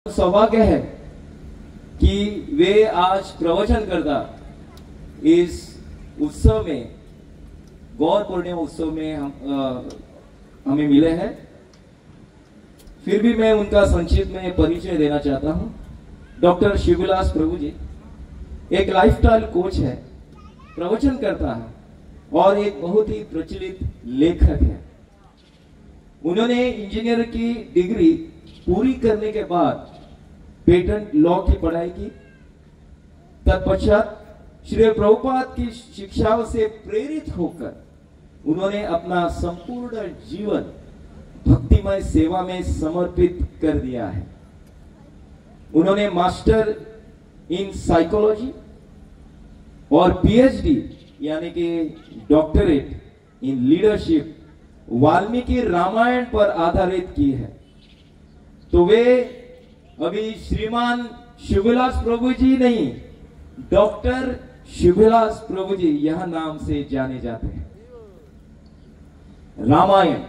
सौभाग्य है कि वे आज प्रवचन करता इस उत्सव में, गौर पूर्णिमा उत्सव में हमें मिले हैं। फिर भी मैं उनका संक्षिप्त में परिचय देना चाहता हूं। डॉक्टर शिवविलास प्रभु जी एक लाइफस्टाइल कोच है, प्रवचन करता है और एक बहुत ही प्रचलित लेखक है। उन्होंने इंजीनियर की डिग्री पूरी करने के बाद पेटेंट लॉ की पढ़ाई की। तत्पश्चात श्री प्रभुपाद की शिक्षाओं से प्रेरित होकर उन्होंने अपना संपूर्ण जीवन भक्तिमय सेवा में समर्पित कर दिया है। उन्होंने मास्टर इन साइकोलॉजी और पीएचडी यानी कि doctorate in leadership Valmiki Ramayana पर आधारित की है। तो वे अभी श्रीमान शिवविलास प्रभु जी नहीं, डॉक्टर शिवविलास प्रभु जी यह नाम से जाने जाते हैं। Ramayana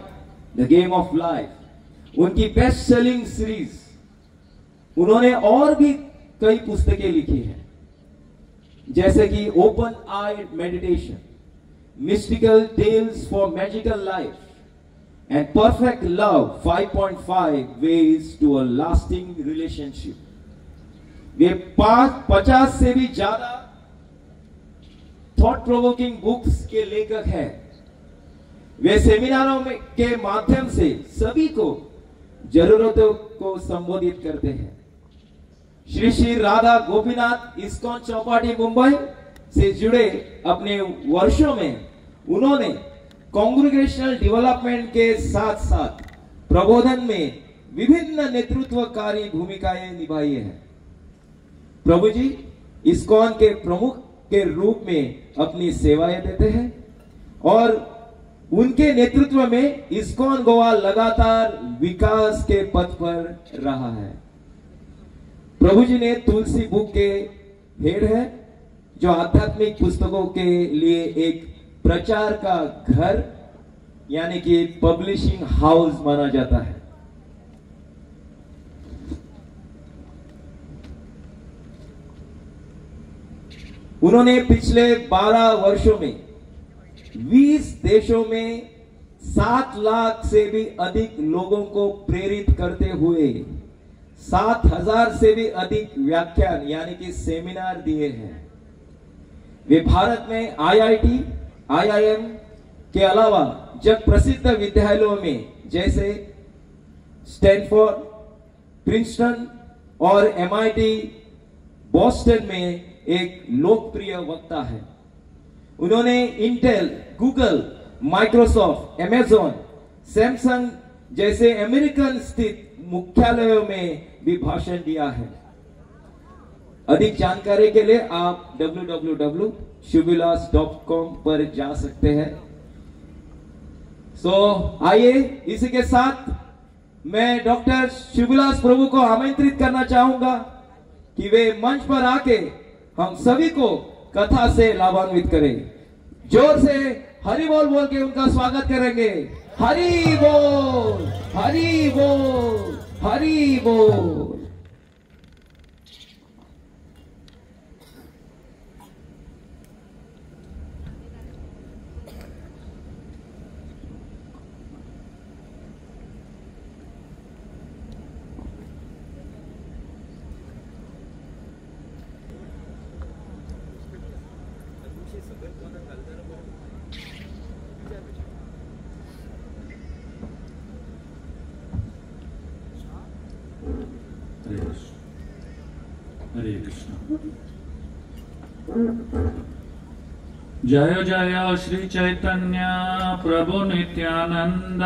the game of life उनकी बेस्ट सेलिंग सीरीज। उन्होंने और भी कई पुस्तकें लिखी हैं, जैसे कि open eye meditation, mystical tales for magical life and perfect love 5.5 ways to a lasting relationship। वे 50 से भी ज्यादा थॉट प्रोवोकिंग बुक्स के लेखक हैं। वे सेमिनारों में के माध्यम से सभी को जरूरतों को संबोधित करते हैं। श्री श्री राधा गोपीनाथ इस्कॉन चौपाटी मुंबई से जुड़े अपने वर्षों में उन्होंने कांग्रेगेशनल डेवलपमेंट के साथ साथ प्रबोधन में विभिन्न नेतृत्वकारी भूमिकाएं निभाई है। प्रभु जी इस्कॉन के प्रमुख के रूप में अपनी सेवाएं देते हैं और उनके नेतृत्व में इस्कॉन गोवा लगातार विकास के पथ पर रहा है। प्रभु जी ने तुलसी बुक के हेड है, जो आध्यात्मिक पुस्तकों के लिए एक प्रचार का घर यानी कि पब्लिशिंग हाउस माना जाता है। उन्होंने पिछले 12 वर्षों में 20 देशों में 7 लाख से भी अधिक लोगों को प्रेरित करते हुए 7,000 से भी अधिक व्याख्यान यानी कि सेमिनार दिए हैं। वे भारत में आईआईटी, आईआईएम के अलावा जब प्रसिद्ध विद्यालयों में जैसे स्टैनफोर्ड, प्रिंसटन और एमआईटी बॉस्टन में एक लोकप्रिय वक्ता है। उन्होंने Intel, Google, Microsoft, Amazon, Samsung जैसे अमेरिकन स्थित मुख्यालयों में भी भाषण दिया है। अधिक जानकारी के लिए आप www.shivvilas.com पर जा सकते हैं। आइए इसी के साथ मैं डॉक्टर शिवविलास प्रभु को आमंत्रित करना चाहूंगा कि वे मंच पर आके हम सभी को कथा से लाभान्वित करें। जोर से हरि बोल बोल के उनका स्वागत करेंगे। हरि बोल, हरि बोल, हरि बोल। हरे कृष्ण। जय जय श्री चैतन्य प्रभु नित्यानंद।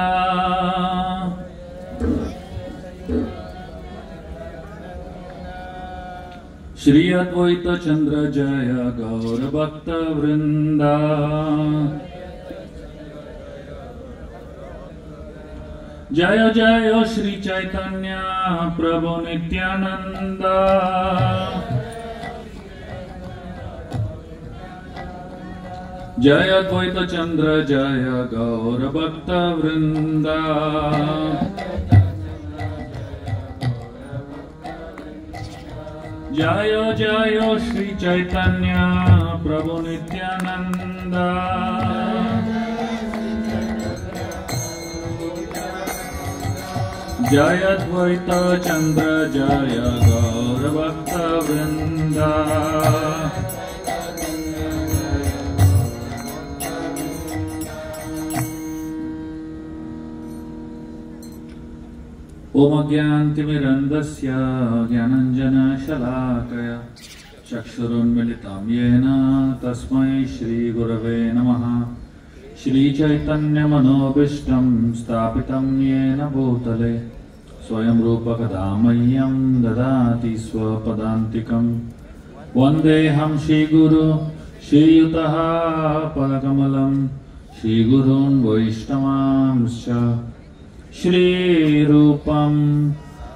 श्री अद्वैत चंद्र जय गौर भक्त वृंदा। जय जय श्री चैतन्य प्रभु नित्यानंद। जय अद्वैत चंद्र जय गौर भक्त वृंदा। जय जय श्री चैतन्य प्रभु नित्यानंद। जय अद्वैत चंद्र जय गौर भक्त वृंद। ओम अज्ञानतिमिरन्धस्य ज्ञानाञ्जनशलाकया चक्षुरुन्मिलितं येन तस्मै श्रीगुरवे नमः। श्रीचैतन्यमनोभीष्टं स्थापितं येन भूतले स्वयं रूपकदा मह्यं ददाति स्वपदान्तिकं। वन्देऽहं श्रीगुरु श्रीयुतः पदकमलं श्रीगुरून् वैष्णवांश्च श्रीरूपं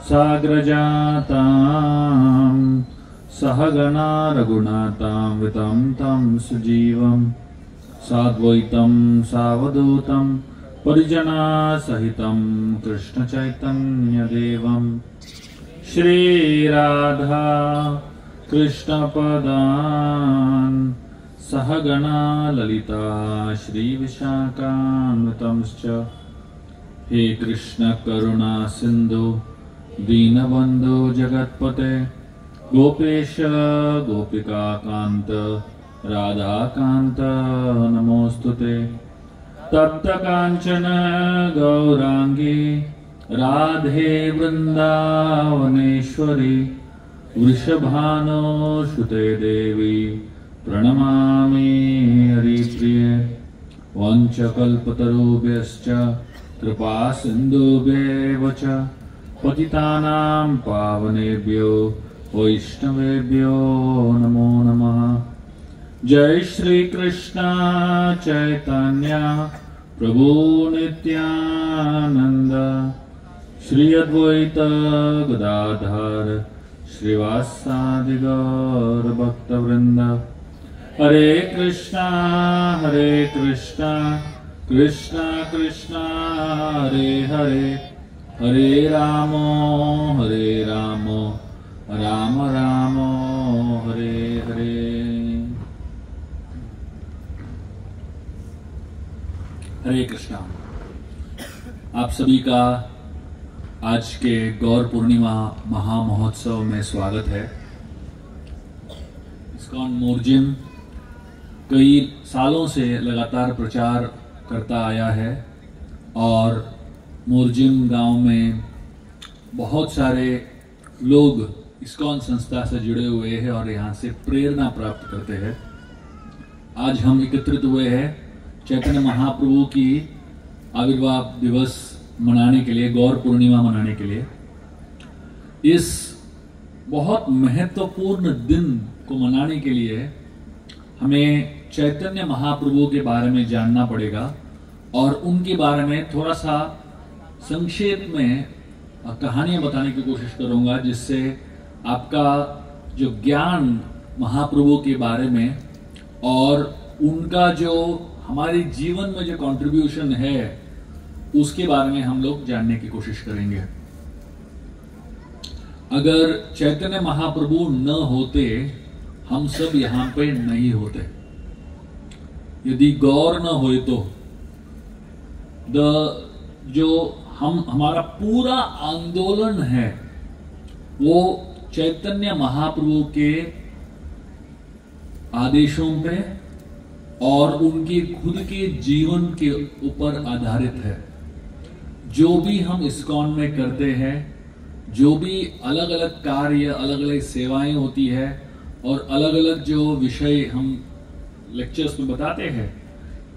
साग्रजातां सहगणा रघुनाथान्वितं तं सजीवं साद्वैतं सावधूतं परिजनसहितं कृष्णचैतन्यदेवं श्रीराधा कृष्णपदान् सहगणा ललिता श्रीविशाखान्वितंश्च। हे कृष्ण करुणा सिंधु दीनबंधु जगतपते गोपेश गोपिका कांत राधा कांत नमोस्तुते। तप्त कांचन गौरांगी राधे वृंदावनेश्वरी वृषभानुसुते देवी प्रणमामि हरिप्रिये। वंशकल्पतरुभ्यश्च कृपा सिन्धुभ्येव च पतितानां पावनेभ्यो वैष्णवेभ्यो नमो नमः। जय श्री कृष्ण चैतन्य प्रभु नित्यानंद श्री अद्वैत गदाधर श्रीवासादि गौर भक्तवृंद। हरे कृष्णा कृष्णा कृष्णा हरे हरे हरे राम राम राम हरे हरे। हरे कृष्णा। आप सभी का आज के गौर पूर्णिमा महामहोत्सव में स्वागत है। इस्कॉन मोरजिम कई सालों से लगातार प्रचार करता आया है और मोरजिम गांव में बहुत सारे लोग इस्कॉन संस्था से जुड़े हुए हैं और यहाँ से प्रेरणा प्राप्त करते हैं। आज हम एकत्रित हुए हैं चैतन्य महाप्रभु की आविर्भाव दिवस मनाने के लिए, गौर पूर्णिमा मनाने के लिए। इस बहुत महत्वपूर्ण दिन को मनाने के लिए हमें चैतन्य महाप्रभु के बारे में जानना पड़ेगा और उनके बारे में थोड़ा सा संक्षेप में कहानियां बताने की कोशिश करूंगा, जिससे आपका जो ज्ञान महाप्रभु के बारे में और उनका जो हमारे जीवन में जो कंट्रीब्यूशन है उसके बारे में हम लोग जानने की कोशिश करेंगे। अगर चैतन्य महाप्रभु न होते हम सब यहाँ पे नहीं होते। यदि गौर न होए तो जो हमारा पूरा आंदोलन है वो चैतन्य महाप्रभु के आदेशों पे और उनके खुद के जीवन के ऊपर आधारित है। जो भी हम इस्कॉन में करते हैं, जो भी अलग अलग कार्य, अलग अलग सेवाएं होती है और अलग अलग जो विषय हम लेक्चर्स में बताते हैं,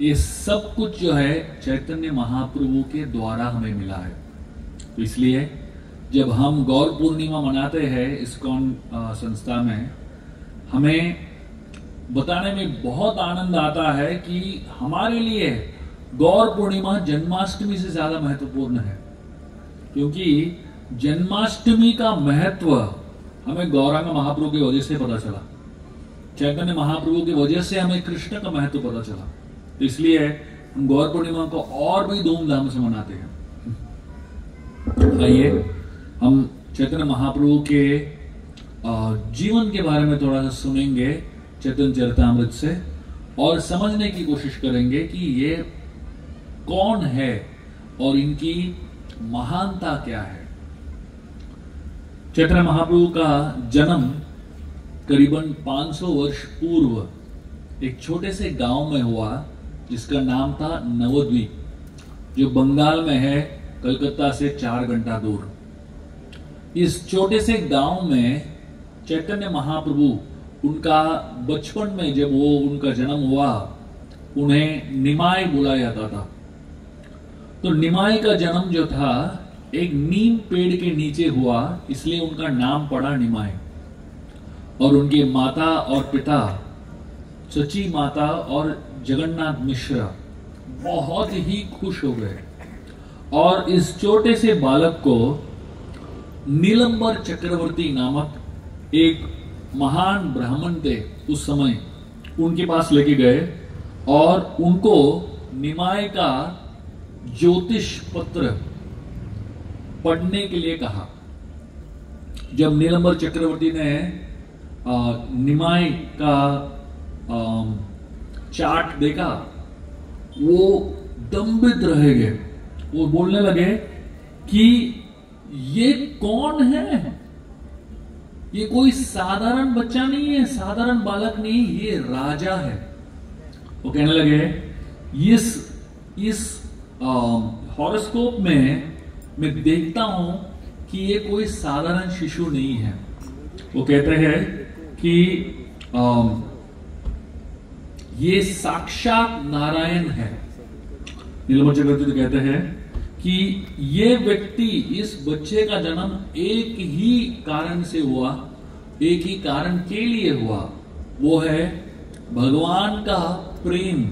ये सब कुछ जो है चैतन्य महाप्रभु के द्वारा हमें मिला है। तो इसलिए जब हम गौर पूर्णिमा मनाते हैं इस्कॉन संस्था में, हमें बताने में बहुत आनंद आता है कि हमारे लिए गौर पूर्णिमा जन्माष्टमी से ज्यादा महत्वपूर्ण है, क्योंकि जन्माष्टमी का महत्व हमें गौरांग महाप्रभु की वजह से पता चला। चैतन्य महाप्रभु की वजह से हमें कृष्ण का महत्व पता चला। तो इसलिए हम गौर पूर्णिमा को और भी धूमधाम से मनाते हैं। आइए हम चैतन्य महाप्रभु के जीवन के बारे में थोड़ा सा सुनेंगे चैतन्य चरितामृत से और समझने की कोशिश करेंगे कि ये कौन है और इनकी महानता क्या है। चैतन्य महाप्रभु का जन्म करीबन 500 वर्ष पूर्व एक छोटे से गांव में हुआ जिसका नाम था नवद्वीप, जो बंगाल में है, कलकत्ता से 4 घंटा दूर। इस छोटे से गांव में चैतन्य महाप्रभु, उनका बचपन में जब वो उनका जन्म हुआ, उन्हें निमाई बुलाया जाता था। तो निमाई का जन्म जो था एक नीम पेड़ के नीचे हुआ, इसलिए उनका नाम पड़ा निमाई। और उनके माता और पिता सची माता और जगन्नाथ मिश्रा बहुत ही खुश हो गए और इस छोटे से बालक को नीलंबर चक्रवर्ती नामक एक महान ब्राह्मण थे उस समय, उनके पास लेके गए और उनको निमाय का ज्योतिष पत्र पढ़ने के लिए कहा। जब नीलंबर चक्रवर्ती ने निमाय का चार्ट देखा, वो दम्भित रह गए। वो बोलने लगे कि ये कौन है? ये कोई साधारण बच्चा नहीं है, साधारण बालक नहीं, ये राजा है। वो कहने लगे इस हॉरोस्कोप में मैं देखता हूं कि ये कोई साधारण शिशु नहीं है। वो कहते हैं कि ये साक्षात नारायण है। नीलंबर चक्रवर्ती तो कहते हैं कि ये व्यक्ति, इस बच्चे का जन्म एक ही कारण से हुआ, एक ही कारण के लिए हुआ, वो है भगवान का प्रेम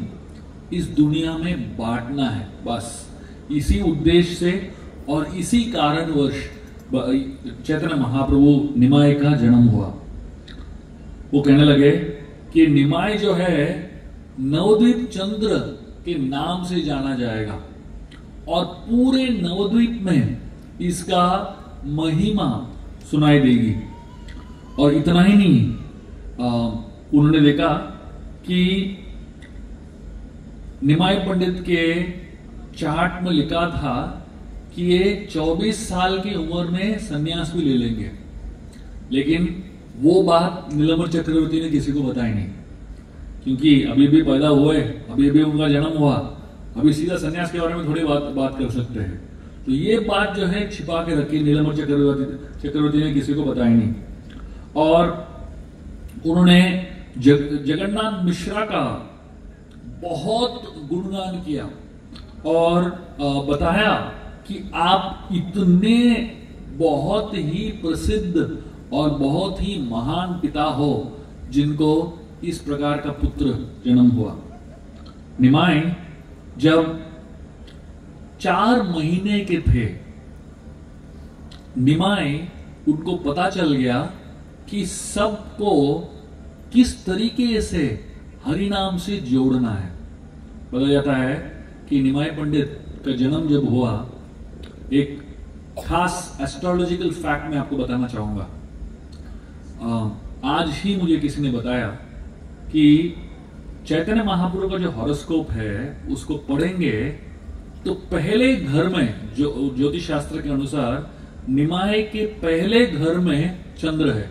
इस दुनिया में बांटना है। बस इसी उद्देश्य से और इसी कारणवश चैतन्य महाप्रभु निमाय का जन्म हुआ। वो कहने लगे कि निमाय जो है नवद्वीप चंद्र के नाम से जाना जाएगा और पूरे नवद्वीप में इसका महिमा सुनाई देगी। और इतना ही नहीं, उन्होंने देखा कि निमाय पंडित के चार्ट में लिखा था कि ये 24 साल की उम्र में संन्यास भी ले लेंगे, लेकिन वो बात नीलंबर चक्रवर्ती ने किसी को बताई नहीं, क्योंकि अभी भी पैदा हुए, अभी भी उनका जन्म हुआ, अभी सीधा संन्यास के बारे में थोड़ी बात कर सकते हैं। तो ये बात जो है छिपा के रखी, नीलंबर चक्रवर्ती ने किसी को बताई नहीं। और उन्होंने जगन्नाथ मिश्रा का बहुत गुणगान किया और बताया कि आप इतने बहुत ही प्रसिद्ध और बहुत ही महान पिता हो जिनको इस प्रकार का पुत्र जन्म हुआ। निमाय जब 4 महीने के थे, निमाय उनको पता चल गया कि सबको किस तरीके से हरिनाम से जोड़ना है। बताया जाता है कि निमाय पंडित का जन्म जब हुआ, एक खास एस्ट्रोलॉजिकल फैक्ट मैं आपको बताना चाहूंगा। आज ही मुझे किसी ने बताया कि चैतन्य महाप्रभु का जो हॉरोस्कोप है उसको पढ़ेंगे तो पहले घर में, जो ज्योतिष शास्त्र के अनुसार निमाय के पहले घर में चंद्र है।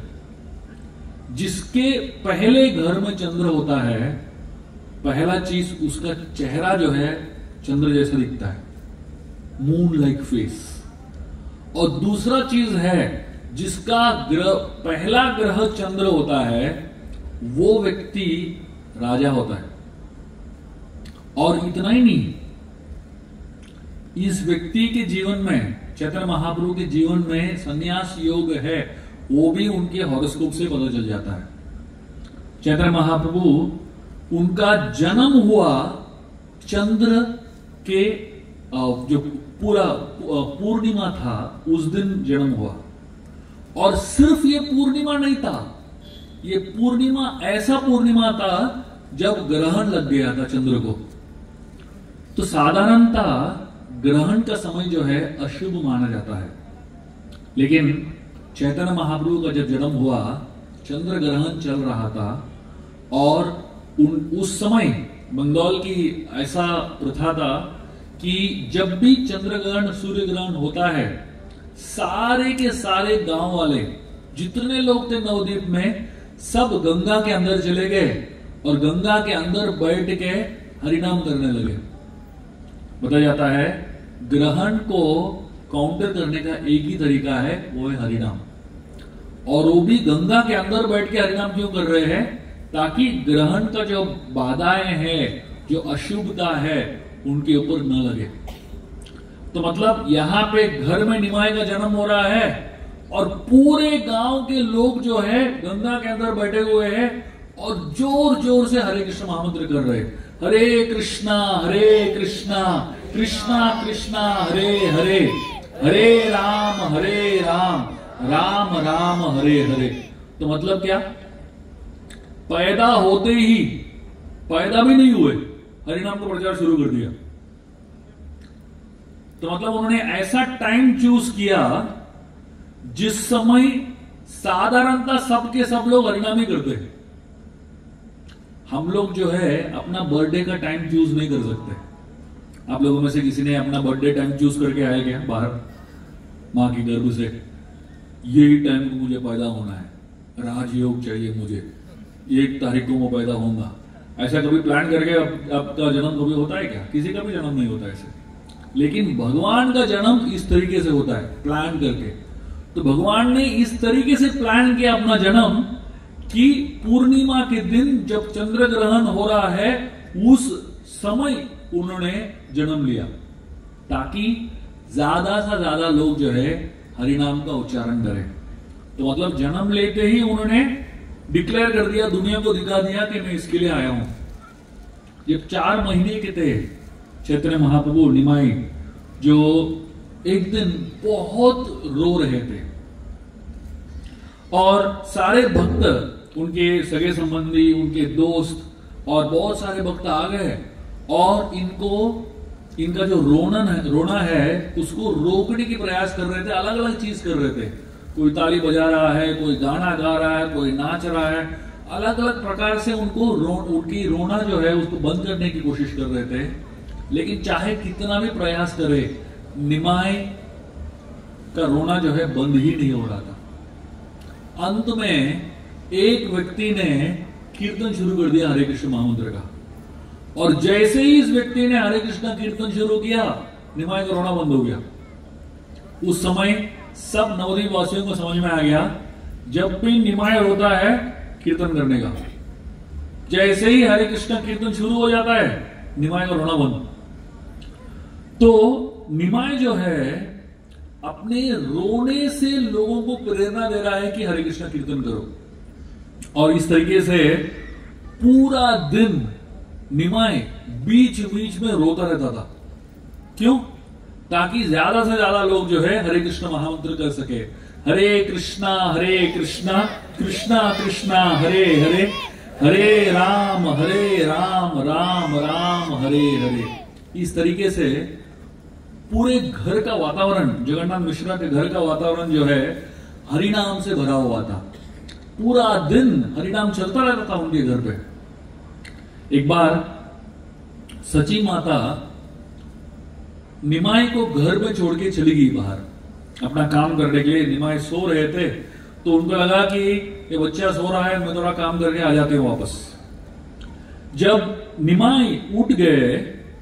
जिसके पहले घर में चंद्र होता है, पहला चीज उसका चेहरा जो है चंद्र जैसा दिखता है, मून लाइक फेस। और दूसरा चीज है जिसका पहला ग्रह चंद्र होता है, वो व्यक्ति राजा होता है। और इतना ही नहीं, इस व्यक्ति के जीवन में, चैतन्य महाप्रभु के जीवन में संन्यास योग है, वो भी उनके हॉरोस्कोप से पता चल जाता है। चैतन्य महाप्रभु, उनका जन्म हुआ चंद्र के जो पूरा पूर्णिमा था उस दिन जन्म हुआ। और सिर्फ ये पूर्णिमा नहीं था, ये पूर्णिमा ऐसा पूर्णिमा था जब ग्रहण लग गया था चंद्र को। तो साधारणतः ग्रहण का समय जो है अशुभ माना जाता है, लेकिन चैतन्य महाप्रभु का जब जन्म हुआ, चंद्र ग्रहण चल रहा था और उस समय बंगाल की ऐसा प्रथा था कि जब भी चंद्र ग्रहण सूर्य ग्रहण होता है, सारे के सारे गांव वाले जितने लोग थे नवद्वीप में सब गंगा के अंदर चले गए और गंगा के अंदर बैठ के हरिनाम करने लगे। बताया जाता है ग्रहण को काउंटर करने का एक ही तरीका है, वो है हरिनाम। और वो भी गंगा के अंदर बैठ के हरिनाम क्यों कर रहे हैं? ताकि ग्रहण का जो बाधाएं हैं, जो अशुभता है, उनके ऊपर न लगे। तो मतलब यहाँ पे घर में निमाई का जन्म हो रहा है और पूरे गांव के लोग जो है गंगा के अंदर बैठे हुए हैं और जोर जोर से हरे कृष्ण महामंत्र कर रहे हैं। हरे कृष्णा कृष्णा कृष्णा हरे हरे, हरे राम राम राम हरे हरे। तो मतलब क्या? पैदा होते ही, पैदा भी नहीं हुए, हरिनाम का प्रचार शुरू कर दिया। तो मतलब उन्होंने ऐसा टाइम चूज किया जिस समय साधारणतः सबके सब लोग हरिनाम ही करते हैं। हम लोग जो है अपना बर्थडे का टाइम चूज नहीं कर सकते। आप लोगों में से किसी ने अपना बर्थडे टाइम चूज करके आया क्या बाहर मां की गर्भ से? यही टाइम को मुझे पैदा होना है, राजयोग चाहिए मुझे, 1 तारीख को मैं पैदा होऊंगा। ऐसा कभी प्लान करके आपका जन्म कभी होता है क्या? किसी का भी जन्म नहीं होता ऐसे। लेकिन भगवान का जन्म इस तरीके से होता है, प्लान करके। तो भगवान ने इस तरीके से प्लान किया अपना जन्म कि पूर्णिमा के दिन जब चंद्र ग्रहण हो रहा है उस समय उन्होंने जन्म लिया, ताकि ज्यादा से ज्यादा लोग जो है हरिनाम का उच्चारण करें। तो मतलब जन्म लेते ही उन्होंने डिक्लेयर कर दिया, दुनिया को दिखा दिया कि मैं इसके लिए आया हूं। जब 4 महीने के थे चैतन्य महाप्रभु निमाई, जो एक दिन बहुत रो रहे थे और सारे भक्त, उनके सगे संबंधी, उनके दोस्त और बहुत सारे भक्त आ गए और इनका जो रोना है उसको रोकने की प्रयास कर रहे थे। अलग अलग चीज कर रहे थे, कोई ताली बजा रहा है, कोई गाना गा रहा है, कोई नाच रहा है। अलग अलग प्रकार से उनकी रोना जो है उसको बंद करने की कोशिश कर रहे थे। लेकिन चाहे कितना भी प्रयास करे, निमाई का रोना जो है बंद ही नहीं हो रहा था। अंत में एक व्यक्ति ने कीर्तन शुरू कर दिया हरे कृष्ण महामंत्र का, और जैसे ही इस व्यक्ति ने हरे कृष्ण कीर्तन शुरू किया, निमाई का रोना बंद हो गया। उस समय सब नवद्वीप वासियों को समझ में आ गया, जब भी निमाई होता है कीर्तन करने का, जैसे ही हरे कृष्ण कीर्तन शुरू हो जाता है निमाई का रोना बंद। तो निमाई जो है अपने रोने से लोगों को प्रेरणा दे रहा है कि हरे कृष्ण कीर्तन करो। और इस तरीके से पूरा दिन निमाई बीच बीच में रोता रहता था। क्यों? ताकि ज्यादा से ज्यादा लोग जो है हरे कृष्ण महामंत्र कर सके। हरे कृष्णा कृष्णा कृष्णा हरे हरे, हरे राम राम राम हरे हरे। इस तरीके से पूरे घर का वातावरण, जगन्नाथ मिश्रा के घर का वातावरण जो है हरिनाम से भरा हुआ था। पूरा दिन हरिनाम चलता रहता था उनके घर पे। एक बार सची माता निमाई को घर में छोड़ के चली गई बाहर अपना काम करने के लिए। निमाई सो रहे थे तो उनको लगा कि ये बच्चा सो रहा है, मैं थोड़ा काम करके आ जाते हूं वापस। जब निमाई उठ गए,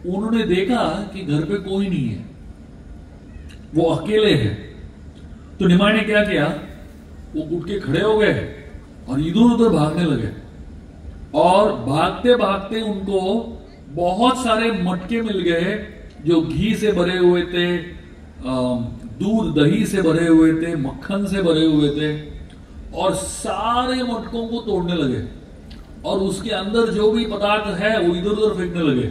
उन्होंने देखा कि घर पे कोई नहीं है, वो अकेले हैं। तो निमाई ने क्या किया, वो उठ के खड़े हो गए और इधर उधर भागने लगे। और भागते भागते उनको बहुत सारे मटके मिल गए जो घी से भरे हुए थे, दूध दही से भरे हुए थे, मक्खन से भरे हुए थे। और सारे मटकों को तोड़ने लगे और उसके अंदर जो भी पदार्थ है वो इधर उधर फेंकने लगे।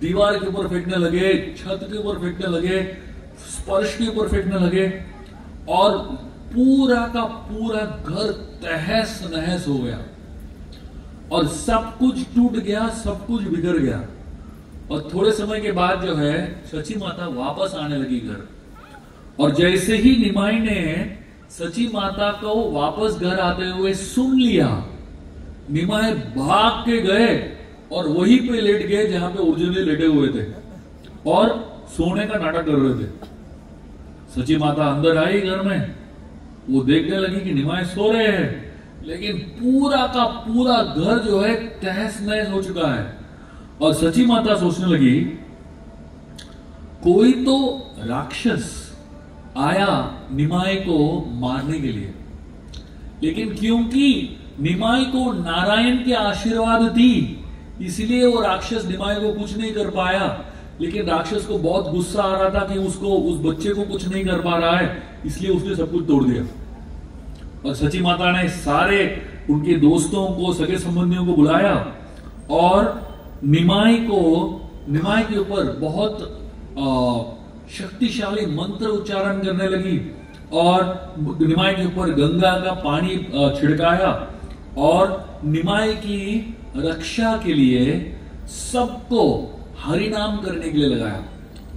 दीवार के ऊपर फेंकने लगे, छत के ऊपर फेंकने लगे, स्पर्श के ऊपर फेंकने लगे। और पूरा का पूरा घर तहस नहस हो गया और सब कुछ टूट गया, सब कुछ बिगड़ गया। और थोड़े समय के बाद जो है सची माता वापस आने लगी घर। और जैसे ही निमाई ने सची माता को वापस घर आते हुए सुन लिया, निमाय भाग के गए और वहीं पे लेट गए जहां पे ओरिजिनली लेटे हुए थे और सोने का नाटक कर रहे थे। सची माता अंदर आई घर में, वो देखने लगी कि निमाय सो रहे हैं, लेकिन पूरा का पूरा घर जो है तहस नहस हो चुका है। और सची माता सोचने लगी कोई तो राक्षस आया निमाय को मारने के लिए, लेकिन क्योंकि निमाय को नारायण के आशीर्वाद थी इसलिए वो राक्षस निमाय को कुछ नहीं कर पाया। लेकिन राक्षस को बहुत गुस्सा आ रहा था कि उसको उस बच्चे को कुछ नहीं कर पा रहा है, इसलिए उसने सब कुछ तोड़ दिया। और सची माता ने सारे उनके दोस्तों को, सगे संबंधियों को बुलाया और निमाय के ऊपर बहुत शक्तिशाली मंत्र उच्चारण करने लगी और निमाय के ऊपर गंगा का पानी छिड़काया और निमाय की रक्षा के लिए सबको हरि नाम करने के लिए लगाया।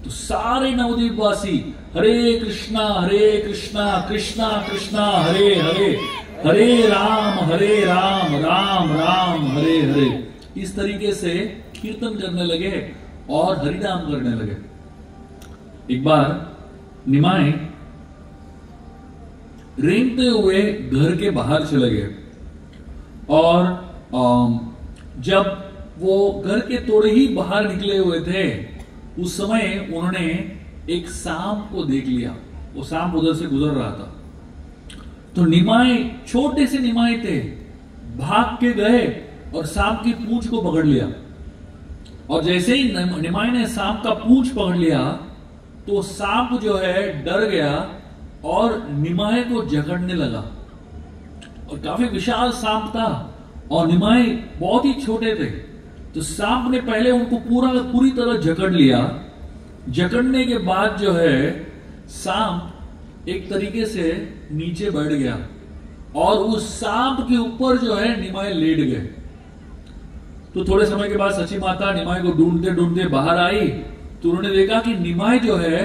तो सारे नवद्वीप वासी हरे कृष्णा कृष्णा कृष्णा हरे हरे, हरे राम राम राम हरे हरे, इस तरीके से कीर्तन करने लगे और हरि नाम करने लगे। एक बार निमाय रेंगते हुए घर के बाहर चले गए और जब वो घर के थोड़े ही बाहर निकले हुए थे उस समय उन्होंने एक सांप को देख लिया। वो सांप उधर से गुजर रहा था। तो निमाय, छोटे से निमाय थे, भाग के गए और सांप की पूंछ को पकड़ लिया। और जैसे ही निमाय ने सांप का पूंछ पकड़ लिया तो सांप जो है डर गया और निमाय को जकड़ने लगा। और काफी विशाल सांप था और निमाय बहुत ही छोटे थे। तो सांप ने पहले उनको पूरी तरह जकड़ लिया। जकड़ने के बाद जो है सांप एक तरीके से नीचे बैठ गया और उस सांप के ऊपर जो है निमाय लेट गए। तो थोड़े समय के बाद सची माता निमाय को ढूंढते ढूंढते बाहर आई तो उन्होंने देखा कि निमाय जो है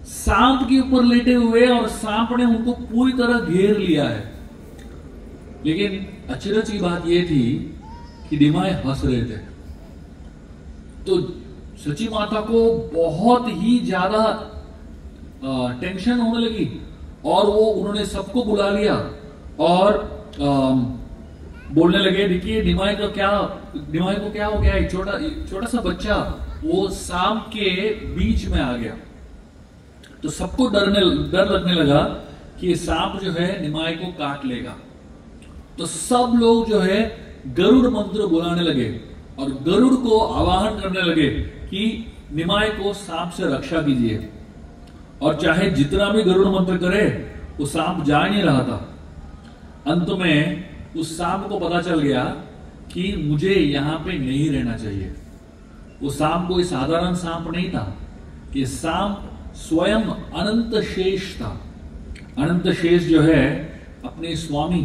सांप के ऊपर लेटे हुए और सांप ने उनको पूरी तरह घेर लिया है। लेकिन अचरज की बात यह थी कि निमाय हंस रहे थे। तो सची माता को बहुत ही ज्यादा टेंशन होने लगी और उन्होंने सबको बुला लिया और बोलने लगे, देखिए निमाय को क्या हो गया, एक छोटा सा बच्चा वो सांप के बीच में आ गया। तो सबको डर लगने लगा कि सांप जो है निमाय को काट लेगा। तो सब लोग जो है गरुड़ मंत्र बुलाने लगे और गरुड़ को आवाहन करने लगे कि निमाय को सांप से रक्षा कीजिए। और चाहे जितना भी गरुड़ मंत्र करे वो सांप जा नहीं रहा था। अंत में उस सांप को पता चल गया कि मुझे यहां पे नहीं रहना चाहिए। वो सांप कोई साधारण सांप नहीं था, ये सांप स्वयं अनंत शेष था। अनंत शेष जो है अपने स्वामी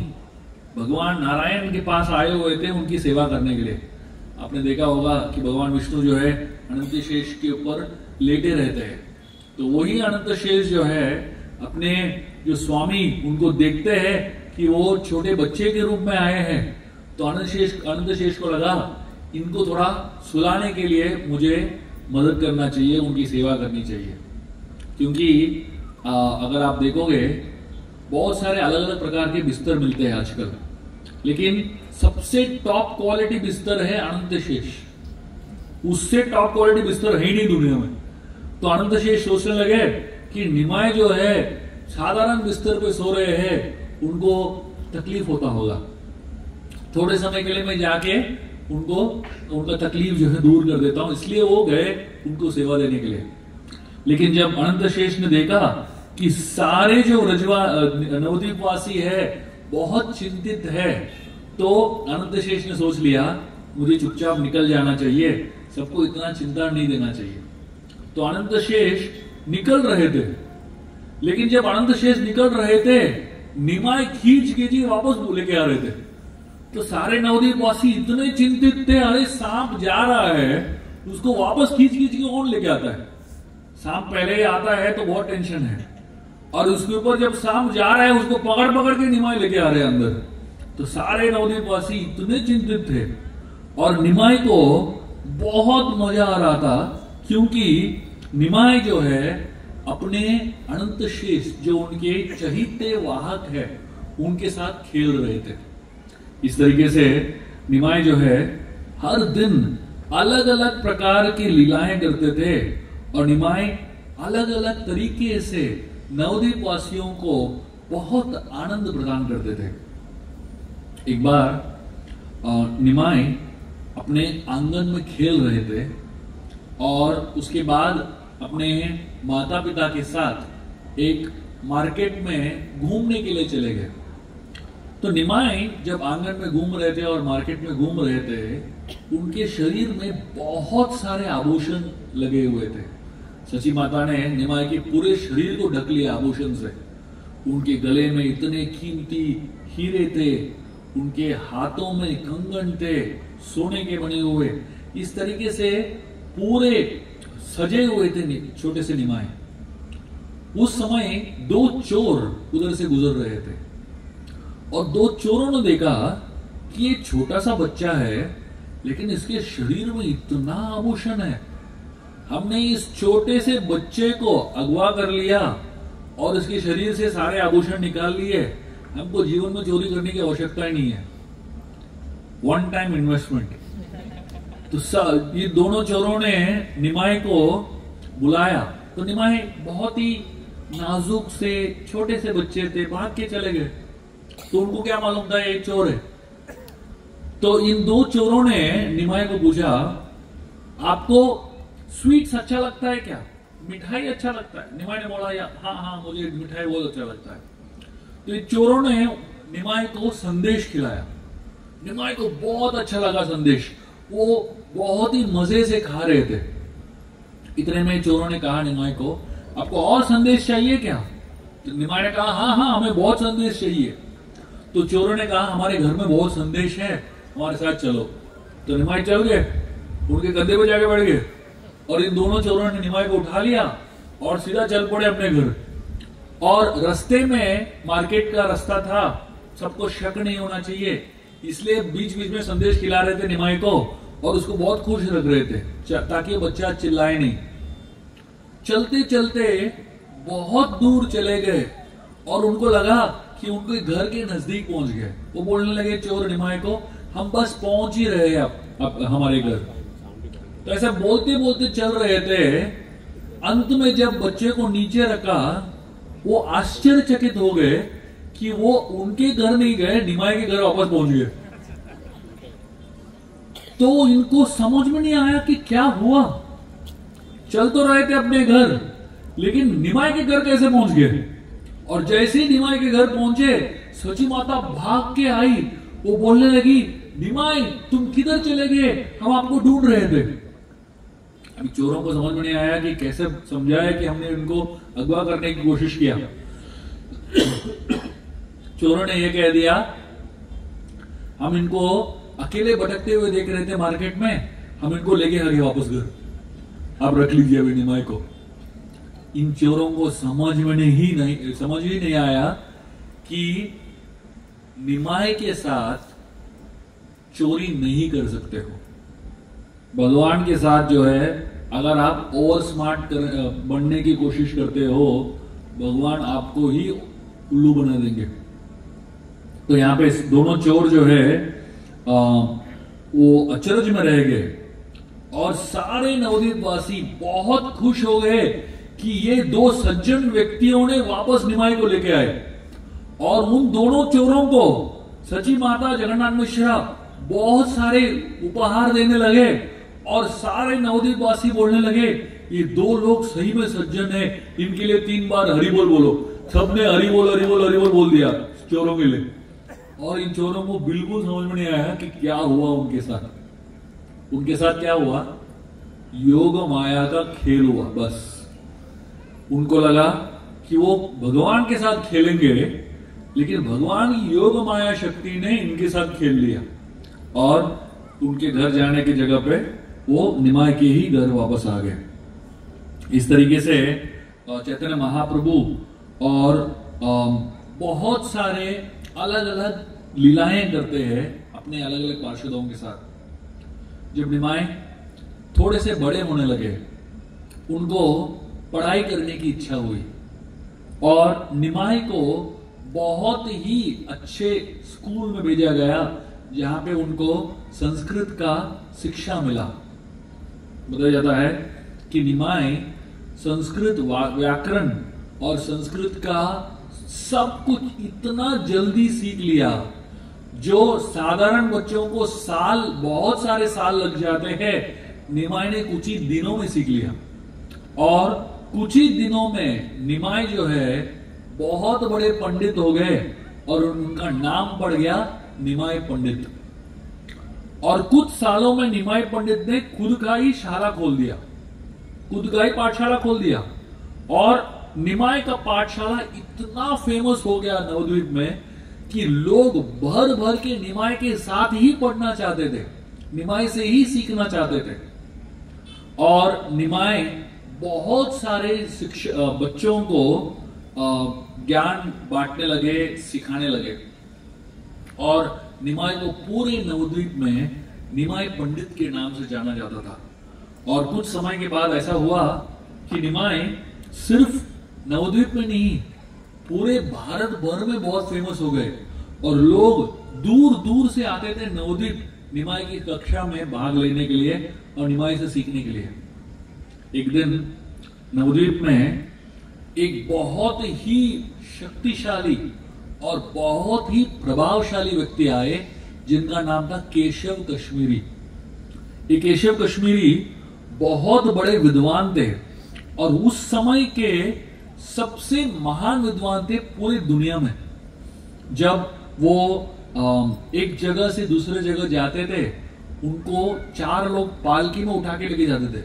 भगवान नारायण के पास आए हुए थे उनकी सेवा करने के लिए। आपने देखा होगा कि भगवान विष्णु जो है अनंत शेष के ऊपर लेटे रहते हैं। तो वही अनंत शेष जो है अपने जो स्वामी उनको देखते हैं कि वो छोटे बच्चे के रूप में आए हैं। तो अनंत शेष को लगा इनको थोड़ा सुलाने के लिए मुझे मदद करना चाहिए, उनकी सेवा करनी चाहिए। क्योंकि अगर आप देखोगे बहुत सारे अलग अलग प्रकार के बिस्तर मिलते हैं आजकल, लेकिन सबसे टॉप क्वालिटी बिस्तर है अनंत शेष। उससे टॉप क्वालिटी बिस्तर है ही नहीं दुनिया में। तो अनंत शेष सोचने लगे कि निमाय जो है साधारण बिस्तर पे सो रहे हैं, उनको तकलीफ होता होगा, थोड़े समय के लिए मैं जाके उनका तकलीफ जो है दूर कर देता हूं। इसलिए वो गए उनको सेवा देने के लिए। लेकिन जब अनंत शेष ने देखा कि सारे जो नवद्वीप वासी है बहुत चिंतित है, तो अनंत शेष ने सोच लिया मुझे चुपचाप निकल जाना चाहिए, सबको इतना चिंता नहीं देना चाहिए। तो अनंत शेष निकल रहे थे। लेकिन जब अनंत शेष निकल रहे थे, निमाय खींच के वापस लेके आ रहे थे। तो सारे नवद्वीप वासी इतने चिंतित थे, अरे सांप जा रहा है, उसको वापस खींच के कौन लेके आता है। सांप पहले ही आता है तो बहुत टेंशन है, और उसके ऊपर जब सांप जा रहा है उसको पकड़ पकड़ के निमाई लेके आ रहे हैं अंदर। तो सारे नवद्वीपवासी इतने चिंतित थे और निमाई को बहुत मजा आ रहा था, क्योंकि निमाई जो है अपने अनंत शेष जो उनके चहीते वाहक है उनके साथ खेल रहे थे। इस तरीके से निमाई जो है हर दिन अलग अलग प्रकार की लीलाएं करते थे और निमाई अलग अलग तरीके से नवद्वीप वासियों को बहुत आनंद प्रदान करते थे। एक बार निमाई अपने आंगन में खेल रहे थे और उसके बाद अपने माता पिता के साथ एक मार्केट में घूमने के लिए चले गए। तो निमाई जब आंगन में घूम रहे थे और मार्केट में घूम रहे थे, उनके शरीर में बहुत सारे आभूषण लगे हुए थे। सची माता ने निमाई के पूरे शरीर को ढक लिया आभूषण से। उनके गले में इतने कीमती हीरे थे, उनके हाथों में कंगन थे सोने के बने हुए। इस तरीके से पूरे सजे हुए थे छोटे से निमाई। उस समय दो चोर उधर से गुजर रहे थे और दो चोरों ने देखा कि ये छोटा सा बच्चा है लेकिन इसके शरीर में इतना आभूषण है। हमने इस छोटे से बच्चे को अगवा कर लिया और इसके शरीर से सारे आभूषण निकाल लिए। हमको जीवन में चोरी करने की आवश्यकता ही नहीं है, वन टाइम इन्वेस्टमेंट। तो ये दोनों चोरों ने निमाई को बुलाया। तो निमाई बहुत ही नाजुक से छोटे से बच्चे थे, भाग के चले गए। तो उनको क्या मालूम था ये चोर है। तो इन दो चोरों ने निमाई को पूछा, आपको स्वीट्स अच्छा लगता है क्या, मिठाई अच्छा लगता है? निमाई ने बोला, हाँ हाँ मुझे मिठाई बहुत अच्छा लगता है। तो ये चोरों ने निमाई को संदेश खिलाया। निमाई को बहुत अच्छा लगा संदेश, वो बहुत ही मजे से खा रहे थे। इतने में चोरों ने कहा निमाई को, आपको और संदेश चाहिए क्या? तो निमाई ने कहा, हाँ हाँ हमें बहुत संदेश चाहिए। तो चोरों ने कहा, हमारे घर में बहुत संदेश है, हमारे साथ चलो। तो निमाई चल गए, उनके कंधे पे जाके बैठ गए और इन दोनों चोरों ने निमाई को उठा लिया और सीधा चल पड़े अपने घर। और रास्ते में मार्केट का रास्ता था, सबको शक नहीं होना चाहिए, इसलिए बीच बीच में संदेश खिला रहे थे निमाई को और उसको बहुत खुश रख रहे थे ताकि बच्चा चिल्लाए नहीं। चलते चलते बहुत दूर चले गए और उनको लगा कि उनके घर के नजदीक पहुंच गए। वो बोलने लगे चोर निमाई को, हम बस पहुंच ही रहे हैं अब हमारे घर। तो ऐसा बोलते बोलते चल रहे थे। अंत में जब बच्चे को नीचे रखा, वो आश्चर्यचकित हो गए कि वो उनके घर नहीं गए, निमाई के घर वापस पहुंच गए। तो इनको समझ में नहीं आया कि क्या हुआ। चल तो रहे थे अपने घर, लेकिन निमाई के घर कैसे पहुंच गए? और जैसे ही निमाई के घर पहुंचे, सची माता भाग के आई। वो बोलने लगी, निमाई तुम किधर चले गए, हम आपको ढूंढ रहे थे। अभी चोरों को समझ में नहीं आया कि कैसे समझाया कि हमने इनको अगवा करने की कोशिश किया। चोरों ने यह कह दिया, हम इनको अकेले भटकते हुए देख रहे थे मार्केट में, हम इनको लेके आ गए वापस घर, आप रख लीजिए अभी निमाई को। इन चोरों को समझ ही नहीं आया कि निमाई के साथ चोरी नहीं कर सकते हो। भगवान के साथ जो है, अगर आप ओवर स्मार्ट बनने की कोशिश करते हो, भगवान आपको ही उल्लू बना देंगे। तो यहाँ पे दोनों चोर जो है वो अचरज में रह गए और सारे नवद्वीपवासी बहुत खुश हो गए कि ये दो सज्जन व्यक्तियों ने वापस निमाई को लेके आए। और उन दोनों चोरों को सची माता जगन्नाथ मिश्रा बहुत सारे उपहार देने लगे और सारे नवद्वीपवासी बोलने लगे, ये दो लोग सही में सज्जन है, इनके लिए 3 बार हरि बोल बोलो। सबने हरि बोल हरि बोल हरि बोल बोल दिया चोरों के लिए। और इन चोरों को बिल्कुल समझ में नहीं आया कि क्या हुआ उनके साथ। उनके साथ क्या हुआ, योग माया का खेल हुआ। बस उनको लगा कि वो भगवान के साथ खेलेंगे, लेकिन भगवान की योग माया शक्ति ने इनके साथ खेल लिया और उनके घर जाने की जगह पे वो निमाई के ही घर वापस आ गए। इस तरीके से चैतन्य महाप्रभु और बहुत सारे अलग अलग लीलाएं करते हैं अपने अलग अलग पार्षदों के साथ। जब निमाय थोड़े से बड़े होने लगे, उनको पढ़ाई करने की इच्छा हुई और निमाय को बहुत ही अच्छे स्कूल में भेजा गया जहां पे उनको संस्कृत का शिक्षा मिला। बताया जाता है कि निमाय संस्कृत व्याकरण और संस्कृत का सब कुछ इतना जल्दी सीख लिया जो साधारण बच्चों को बहुत सारे साल लग जाते हैं, निमाय ने कुछ ही दिनों में सीख लिया। और कुछ ही दिनों में निमाय जो है बहुत बड़े पंडित हो गए और उनका नाम पड़ गया निमाय पंडित। और कुछ सालों में निमाय पंडित ने खुद का ही शाला खोल दिया, खुद का ही पाठशाला खोल दिया। और निमाय का पाठशाला इतना फेमस हो गया नवद्वीप में कि लोग भर भर के निमाय के साथ ही पढ़ना चाहते थे, निमाय से ही सीखना चाहते थे। और निमाय बहुत सारे बच्चों को ज्ञान बांटने लगे, सिखाने लगे। और निमाय को पूरे नवद्वीप में निमाय पंडित के नाम से जाना जाता था। और कुछ समय के बाद ऐसा हुआ कि निमाय सिर्फ नवद्वीप में नहीं, पूरे भारत भर में बहुत फेमस हो गए और लोग दूर दूर से आते थे नवद्वीप निमाय की कक्षा में भाग लेने के लिए और निमाय से सीखने के लिए। एक दिन नवद्वीप में एक बहुत ही शक्तिशाली और बहुत ही प्रभावशाली व्यक्ति आए जिनका नाम था केशव कश्मीरी। ये केशव कश्मीरी बहुत बड़े विद्वान थे और उस समय के सबसे महान विद्वान थे पूरी दुनिया में। जब वो एक जगह से दूसरे जगह जाते थे, उनको 4 लोग पालकी में उठा के लेके जाते थे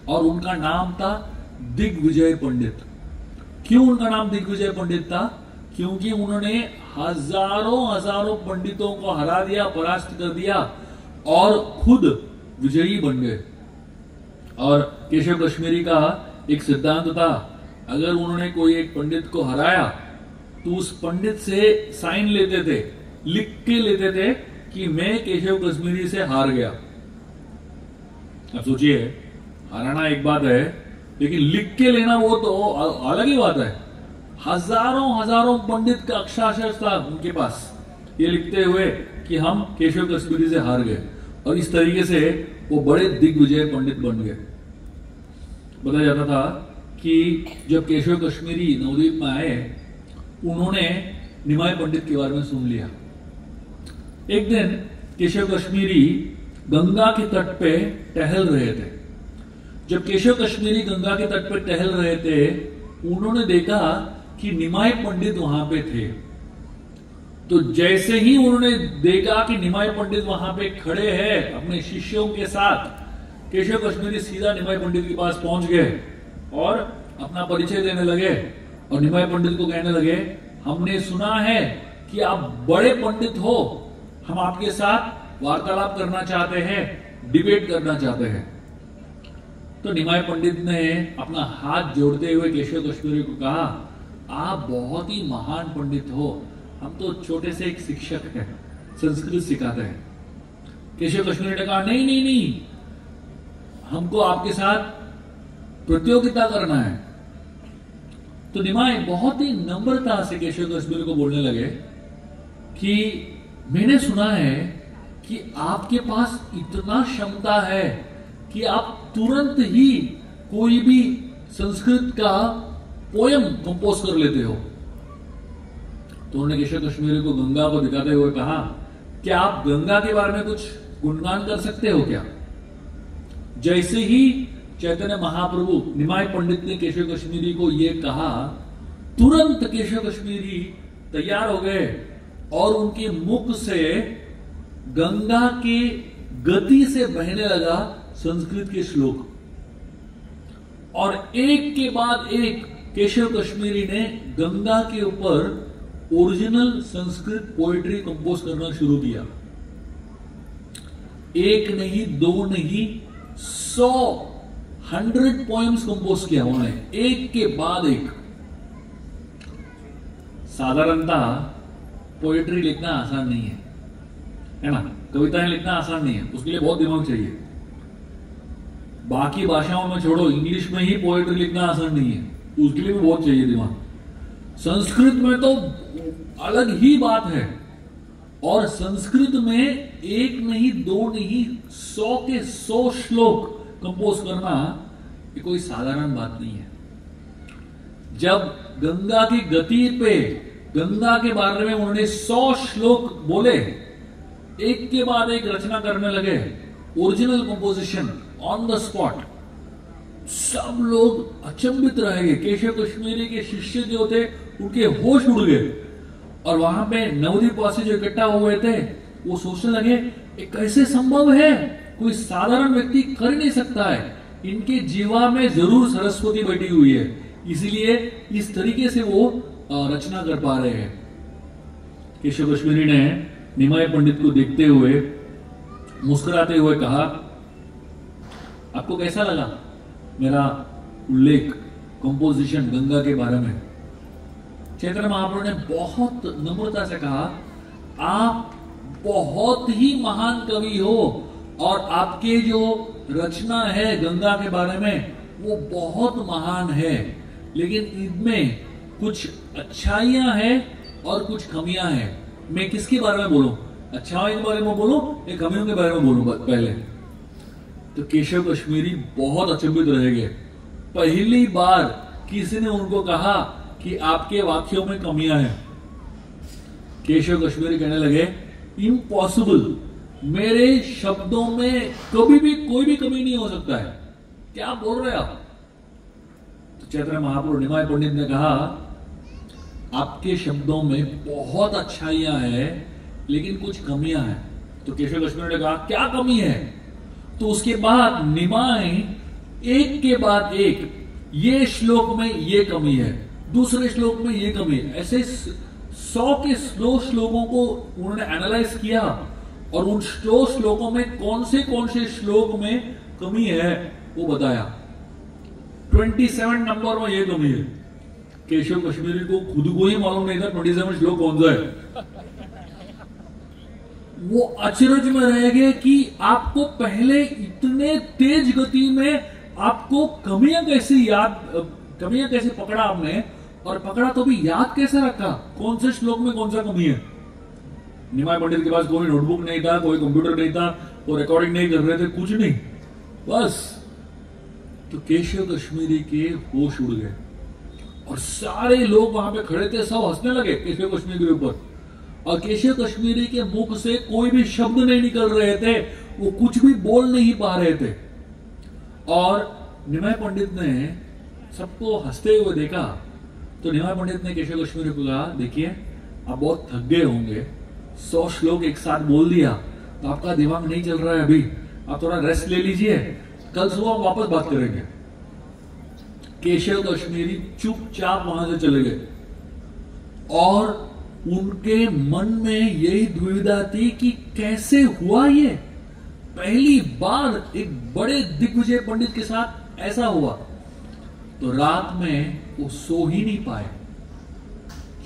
और उनका नाम था दिग्विजय पंडित। क्यों उनका नाम दिग्विजय पंडित था? क्योंकि उन्होंने हजारों पंडितों को हरा दिया, परास्त कर दिया और खुद विजयी बन गए। और केशव कश्मीरी का एक सिद्धांत था, अगर उन्होंने कोई एक पंडित को हराया तो उस पंडित से साइन लेते थे, लिख के लेते थे कि मैं केशव कश्मीरी से हार गया। अब सोचिए, हराना एक बात है, लेकिन लिख के लेना वो तो अलग ही बात है। हजारों पंडित का अक्षराशय था उनके पास, ये लिखते हुए कि हम केशव कश्मीरी से हार गए। और इस तरीके से वो बड़े दिग्विजय पंडित बन गए। बताया जाता था कि जब केशव कश्मीरी नवद्वीप में आए, उन्होंने निमाय पंडित के बारे में सुन लिया। एक दिन केशव कश्मीरी गंगा के तट पे टहल रहे थे। जब केशव कश्मीरी गंगा के तट पर टहल रहे थे, उन्होंने देखा कि निमाय पंडित वहां पे थे। तो जैसे ही उन्होंने देखा कि निमाय पंडित वहां पे खड़े हैं अपने शिष्यों के साथ, केशव कश्मीरी सीधा निमाय पंडित के पास पहुंच गए और अपना परिचय देने लगे। और निमाय पंडित को कहने लगे, हमने सुना है कि आप बड़े पंडित हो, हम आपके साथ वार्तालाप करना चाहते हैं, डिबेट करना चाहते हैं। तो निमाय पंडित ने अपना हाथ जोड़ते हुए केशव कश्मीरी को कहा, आप बहुत ही महान पंडित हो, हम तो छोटे से एक शिक्षक हैं, संस्कृत सिखाते हैं। केशव कश्मीरी ने कहा, नहीं, हमको आपके साथ प्रतियोगिता करना है। तो निमाय बहुत ही नम्रता से केशव कश्मीरी को बोलने लगे कि मैंने सुना है कि आपके पास इतना क्षमता है कि आप तुरंत ही कोई भी संस्कृत का पोयम कंपोज कर लेते हो। तो उन्होंने केशव कश्मीरी को गंगा को दिखाते हुए कहा, क्या आप गंगा के बारे में कुछ गुणगान कर सकते हो क्या? जैसे ही चैतन्य महाप्रभु निमाय पंडित ने केशव कश्मीरी को यह कहा, तुरंत केशव कश्मीरी तैयार हो गए और उनके मुख से गंगा के गति से बहने लगा संस्कृत के श्लोक। और एक के बाद एक केशव कश्मीरी ने गंगा के ऊपर ओरिजिनल संस्कृत पोएट्री कंपोज करना शुरू किया। एक नहीं, दो नहीं, 100 पोएम्स कंपोज किया उन्होंने, एक के बाद एक। साधारणतः पोएट्री लिखना आसान नहीं है ना, कविताएं लिखना आसान नहीं है, उसके लिए बहुत दिमाग चाहिए। बाकी भाषाओं में छोड़ो, इंग्लिश में ही पोएट्री लिखना आसान नहीं है, उसके लिए भी बहुत चाहिए दिमाग। संस्कृत में तो अलग ही बात है, और संस्कृत में एक नहीं, दो नहीं, 100 के 100 श्लोक कंपोज करना ये कोई साधारण बात नहीं है। जब गंगा की गति पे, गंगा के बारे में उन्होंने 100 श्लोक बोले, एक के बाद एक रचना करने लगे, original composition on the spot, सब लोग अचंभित रह गए। केशव कश्मीरी के शिष्य जो थे उनके होश उड़ गए, और वहां पे नवद्वीपवासी जो इकट्ठा हुए थे वो सोचने लगे ये कैसे संभव है, कोई साधारण व्यक्ति कर नहीं सकता है, इनके जीवा में जरूर सरस्वती बैठी हुई है, इसीलिए इस तरीके से वो रचना कर पा रहे हैं। केशव कश्मीरी ने निमाय पंडित को देखते हुए मुस्कुराते हुए कहा, आपको कैसा लगा मेरा उल्लेख, कंपोजिशन गंगा के बारे में? चैतन्य महाप्रभु ने बहुत नम्रता से कहा, आप बहुत ही महान कवि हो, और आपके जो रचना है गंगा के बारे में वो बहुत महान है, लेकिन इनमें कुछ अच्छाइयां हैं और कुछ कमियां हैं। मैं किसके बारे में बोलूं, अच्छाइयों के बारे में बोलूं या कमियों के बारे में बोलूं पहले? तो केशव कश्मीरी बहुत अचंभित रह गए। पहली बार किसी ने उनको कहा कि आपके वाक्यों में कमियां हैं। केशव कश्मीरी कहने लगे, इम्पॉसिबल, मेरे शब्दों में कभी भी कोई भी कमी नहीं हो सकता है, क्या बोल रहे आप? तो चैतन्य महाप्रभु निमाय पंडित ने कहा, आपके शब्दों में बहुत अच्छाइयां हैं लेकिन कुछ कमियां हैं। तो केशव कश्मीरी ने कहा, क्या कमी है? तो उसके बाद निमाय एक के बाद एक, ये श्लोक में ये कमी है, दूसरे श्लोक में ये कमी है, ऐसे 100 के 100 श्लोकों को उन्होंने एनालाइज किया, और उन 100 श्लोकों में कौन से श्लोक में कमी है वो बताया। 27 नंबर में ये कमी है। केशव कश्मीरी को खुद को ही मालूम नहीं था 27 श्लोक कौन सा है। वो अचरज में रह गए कि आपको पहले इतने तेज गति में आपको कमियां कैसे पकड़ा आपने, और पकड़ा तो भी याद कैसे रखा, कौन से श्लोक में कौन सा कमी है? निमाय पंडित के पास कोई नोटबुक नहीं था, कोई कंप्यूटर नहीं था, वो रिकॉर्डिंग नहीं कर रहे थे, कुछ नहीं, बस। तो केशव कश्मीरी के होश उड़ गए, और सारे लोग वहां पे खड़े थे, सब हंसने लगे केशव कश्मीरी के ऊपर, और केशव कश्मीरी के मुख से कोई भी शब्द नहीं निकल रहे थे, वो कुछ भी बोल नहीं पा रहे थे। और निमाय पंडित ने सबको हंसते हुए देखा, तो निमाय पंडित ने केशव कश्मीरी को कहा, देखिए आप बहुत थक गए होंगे, 100 श्लोक एक साथ बोल दिया तो आपका दिमाग नहीं चल रहा है अभी, आप थोड़ा रेस्ट ले लीजिए, कल सुबह हम वापस बात करेंगे। केशव कश्मीरी चुपचाप वहां से चले गए, और उनके मन में यही दुविधा थी कि कैसे हुआ ये, पहली बार एक बड़े दिग्विजय पंडित के साथ ऐसा हुआ। तो रात में वो सो ही नहीं पाए,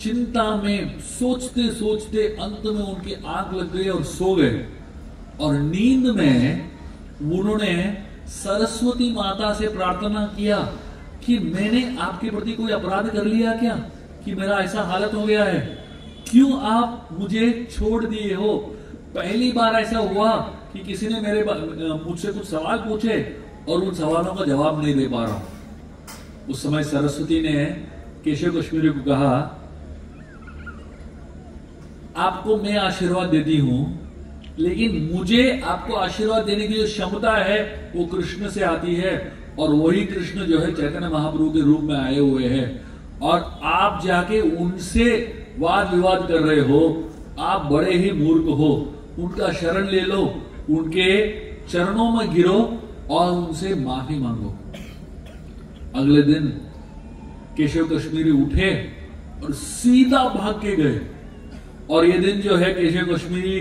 चिंता में सोचते सोचते अंत में उनकी आंख लग गई और सो गए। और नींद में उन्होंने सरस्वती माता से प्रार्थना किया कि मैंने आपके प्रति कोई अपराध कर लिया क्या, कि मेरा ऐसा हालत हो गया है, क्यों आप मुझे छोड़ दिए हो? पहली बार ऐसा हुआ कि किसी ने मुझसे कुछ सवाल पूछे और उन सवालों का जवाब नहीं दे पा रहा हूं। उस समय सरस्वती ने केशव कश्मीरी को कहा, आपको मैं आशीर्वाद देती हूं, लेकिन मुझे आपको आशीर्वाद देने की जो क्षमता है वो कृष्ण से आती है, और वही कृष्ण जो है चैतन्य महाप्रभु के रूप में आए हुए हैं, और आप जाके उनसे वाद विवाद कर रहे हो, आप बड़े ही मूर्ख हो। उनका शरण ले लो, उनके चरणों में गिरो और उनसे माफी मांगो। अगले दिन केशव कश्मीरी उठे और सीधा भाग के गए, और ये दिन जो है केशव कश्मीरी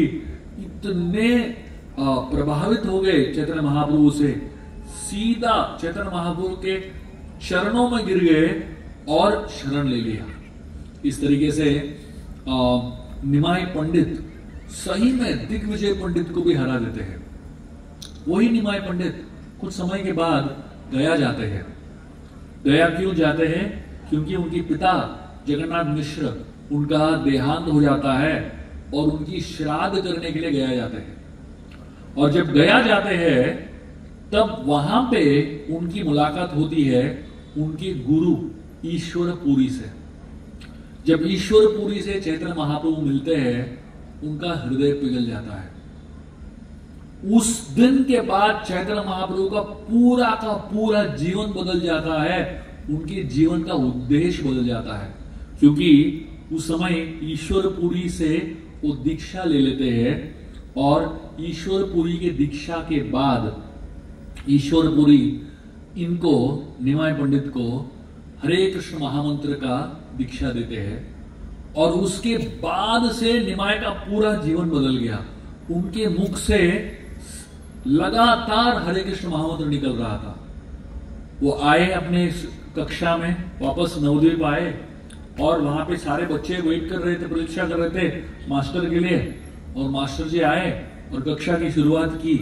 इतने प्रभावित हो गए चैतन्य महाप्रभु से, सीधा चैतन्य महाप्रभु के चरणों में गिर गए और शरण ले लिया। इस तरीके से निमाई पंडित सही में दिग्विजय पंडित को भी हरा देते हैं। वही निमाई पंडित कुछ समय के बाद गया जाते हैं। गया क्यों जाते हैं? क्योंकि उनके पिता जगन्नाथ मिश्र उनका देहांत हो जाता है और उनकी श्राद्ध करने के लिए गया जाते हैं। और जब गया जाते हैं तब वहां पे उनकी मुलाकात होती है उनके गुरु ईश्वरपुरी से। जब ईश्वरपुरी से चैतन्य महाप्रभु मिलते हैं उनका हृदय पिघल जाता है। उस दिन के बाद चैतन्य महाप्रभु का पूरा जीवन बदल जाता है, उनके जीवन का उद्देश्य बदल जाता है। क्योंकि उस समय ईश्वरपुरी से वो दीक्षा ले लेते हैं और ईश्वरपुरी के दीक्षा के बाद ईश्वरपुरी इनको निमाई पंडित को हरे कृष्ण महामंत्र का दीक्षा देते हैं और उसके बाद से निमाई का पूरा जीवन बदल गया। उनके मुख से लगातार हरे कृष्ण महामंत्र निकल रहा था। वो आए अपने कक्षा में, वापस नवद्वीप आए और वहां पे सारे बच्चे वेट कर रहे थे, प्रतीक्षा कर रहे थे मास्टर के लिए। और मास्टर जी आए और कक्षा की शुरुआत की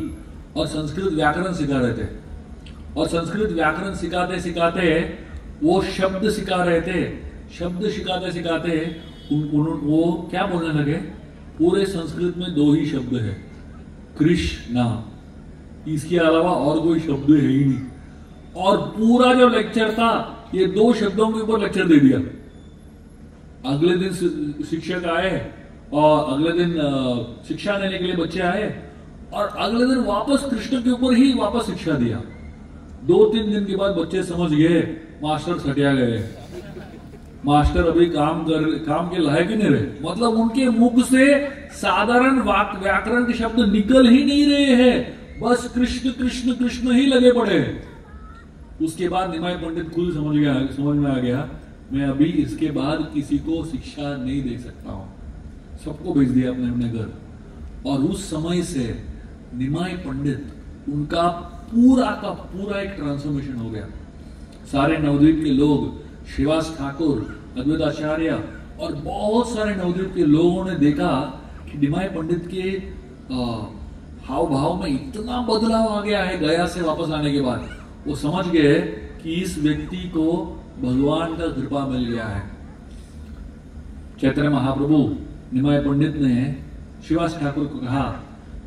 और संस्कृत व्याकरण सिखा रहे थे। और संस्कृत व्याकरण सिखाते सिखाते वो शब्द सिखा रहे थे। शब्द सिखाते सिखाते वो क्या बोलने लगे? पूरे संस्कृत में 2 ही शब्द है, कृष्णा, इसके अलावा और कोई शब्द है ही नहीं। और पूरा जो लेक्चर था ये 2 शब्दों के ऊपर लेक्चर दे दिया। अगले दिन शिक्षक आए और अगले दिन शिक्षा देने के लिए बच्चे आए और अगले दिन वापस कृष्ण के ऊपर ही वापस शिक्षा दिया। 2-3 दिन के बाद बच्चे समझ गए मास्टर सटिया गए, मास्टर अभी काम के लायक ही नहीं रहे। मतलब उनके मुख से साधारण व्याकरण के शब्द निकल ही नहीं रहे हैं, बस कृष्ण कृष्ण कृष्ण ही लगे पड़े। उसके बाद निमाई पंडित खुद समझ में आ गया मैं अभी इसके बाद किसी को शिक्षा नहीं दे सकता हूं। सबको भेज दिया अपने अपने घर। और उस समय से निमाई पंडित उनका पूरा एक ट्रांसफॉर्मेशन हो गया। सारे नवद्वीप के लोग, श्रीवास ठाकुर, अद्वैत आचार्य और बहुत सारे नवद्वीप के लोगों ने देखा कि निमाई पंडित के हाव भाव में इतना बदलाव आ गया है गया से वापस आने के बाद। वो समझ गए कि इस व्यक्ति को भगवान का कृपा मिल गया है। चैतन्य महाप्रभु निमाई पंडित ने श्रीवास ठाकुर को कहा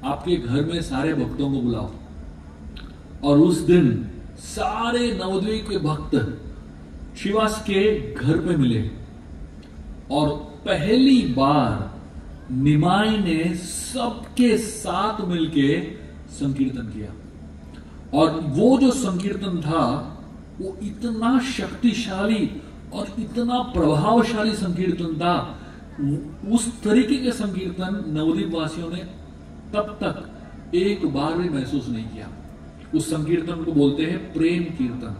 आपके घर में सारे भक्तों को बुलाओ। और उस दिन सारे नवद्वीप के भक्त श्रीवास के घर पे मिले और पहली बार निमाई ने सबके साथ मिलके संकीर्तन किया। और वो जो संकीर्तन था वो इतना शक्तिशाली और इतना प्रभावशाली संकीर्तन था। उस तरीके के संकीर्तन नवद्वीप वासियों ने तब तक एक बार भी महसूस नहीं किया। उस संकीर्तन को बोलते हैं प्रेम कीर्तन।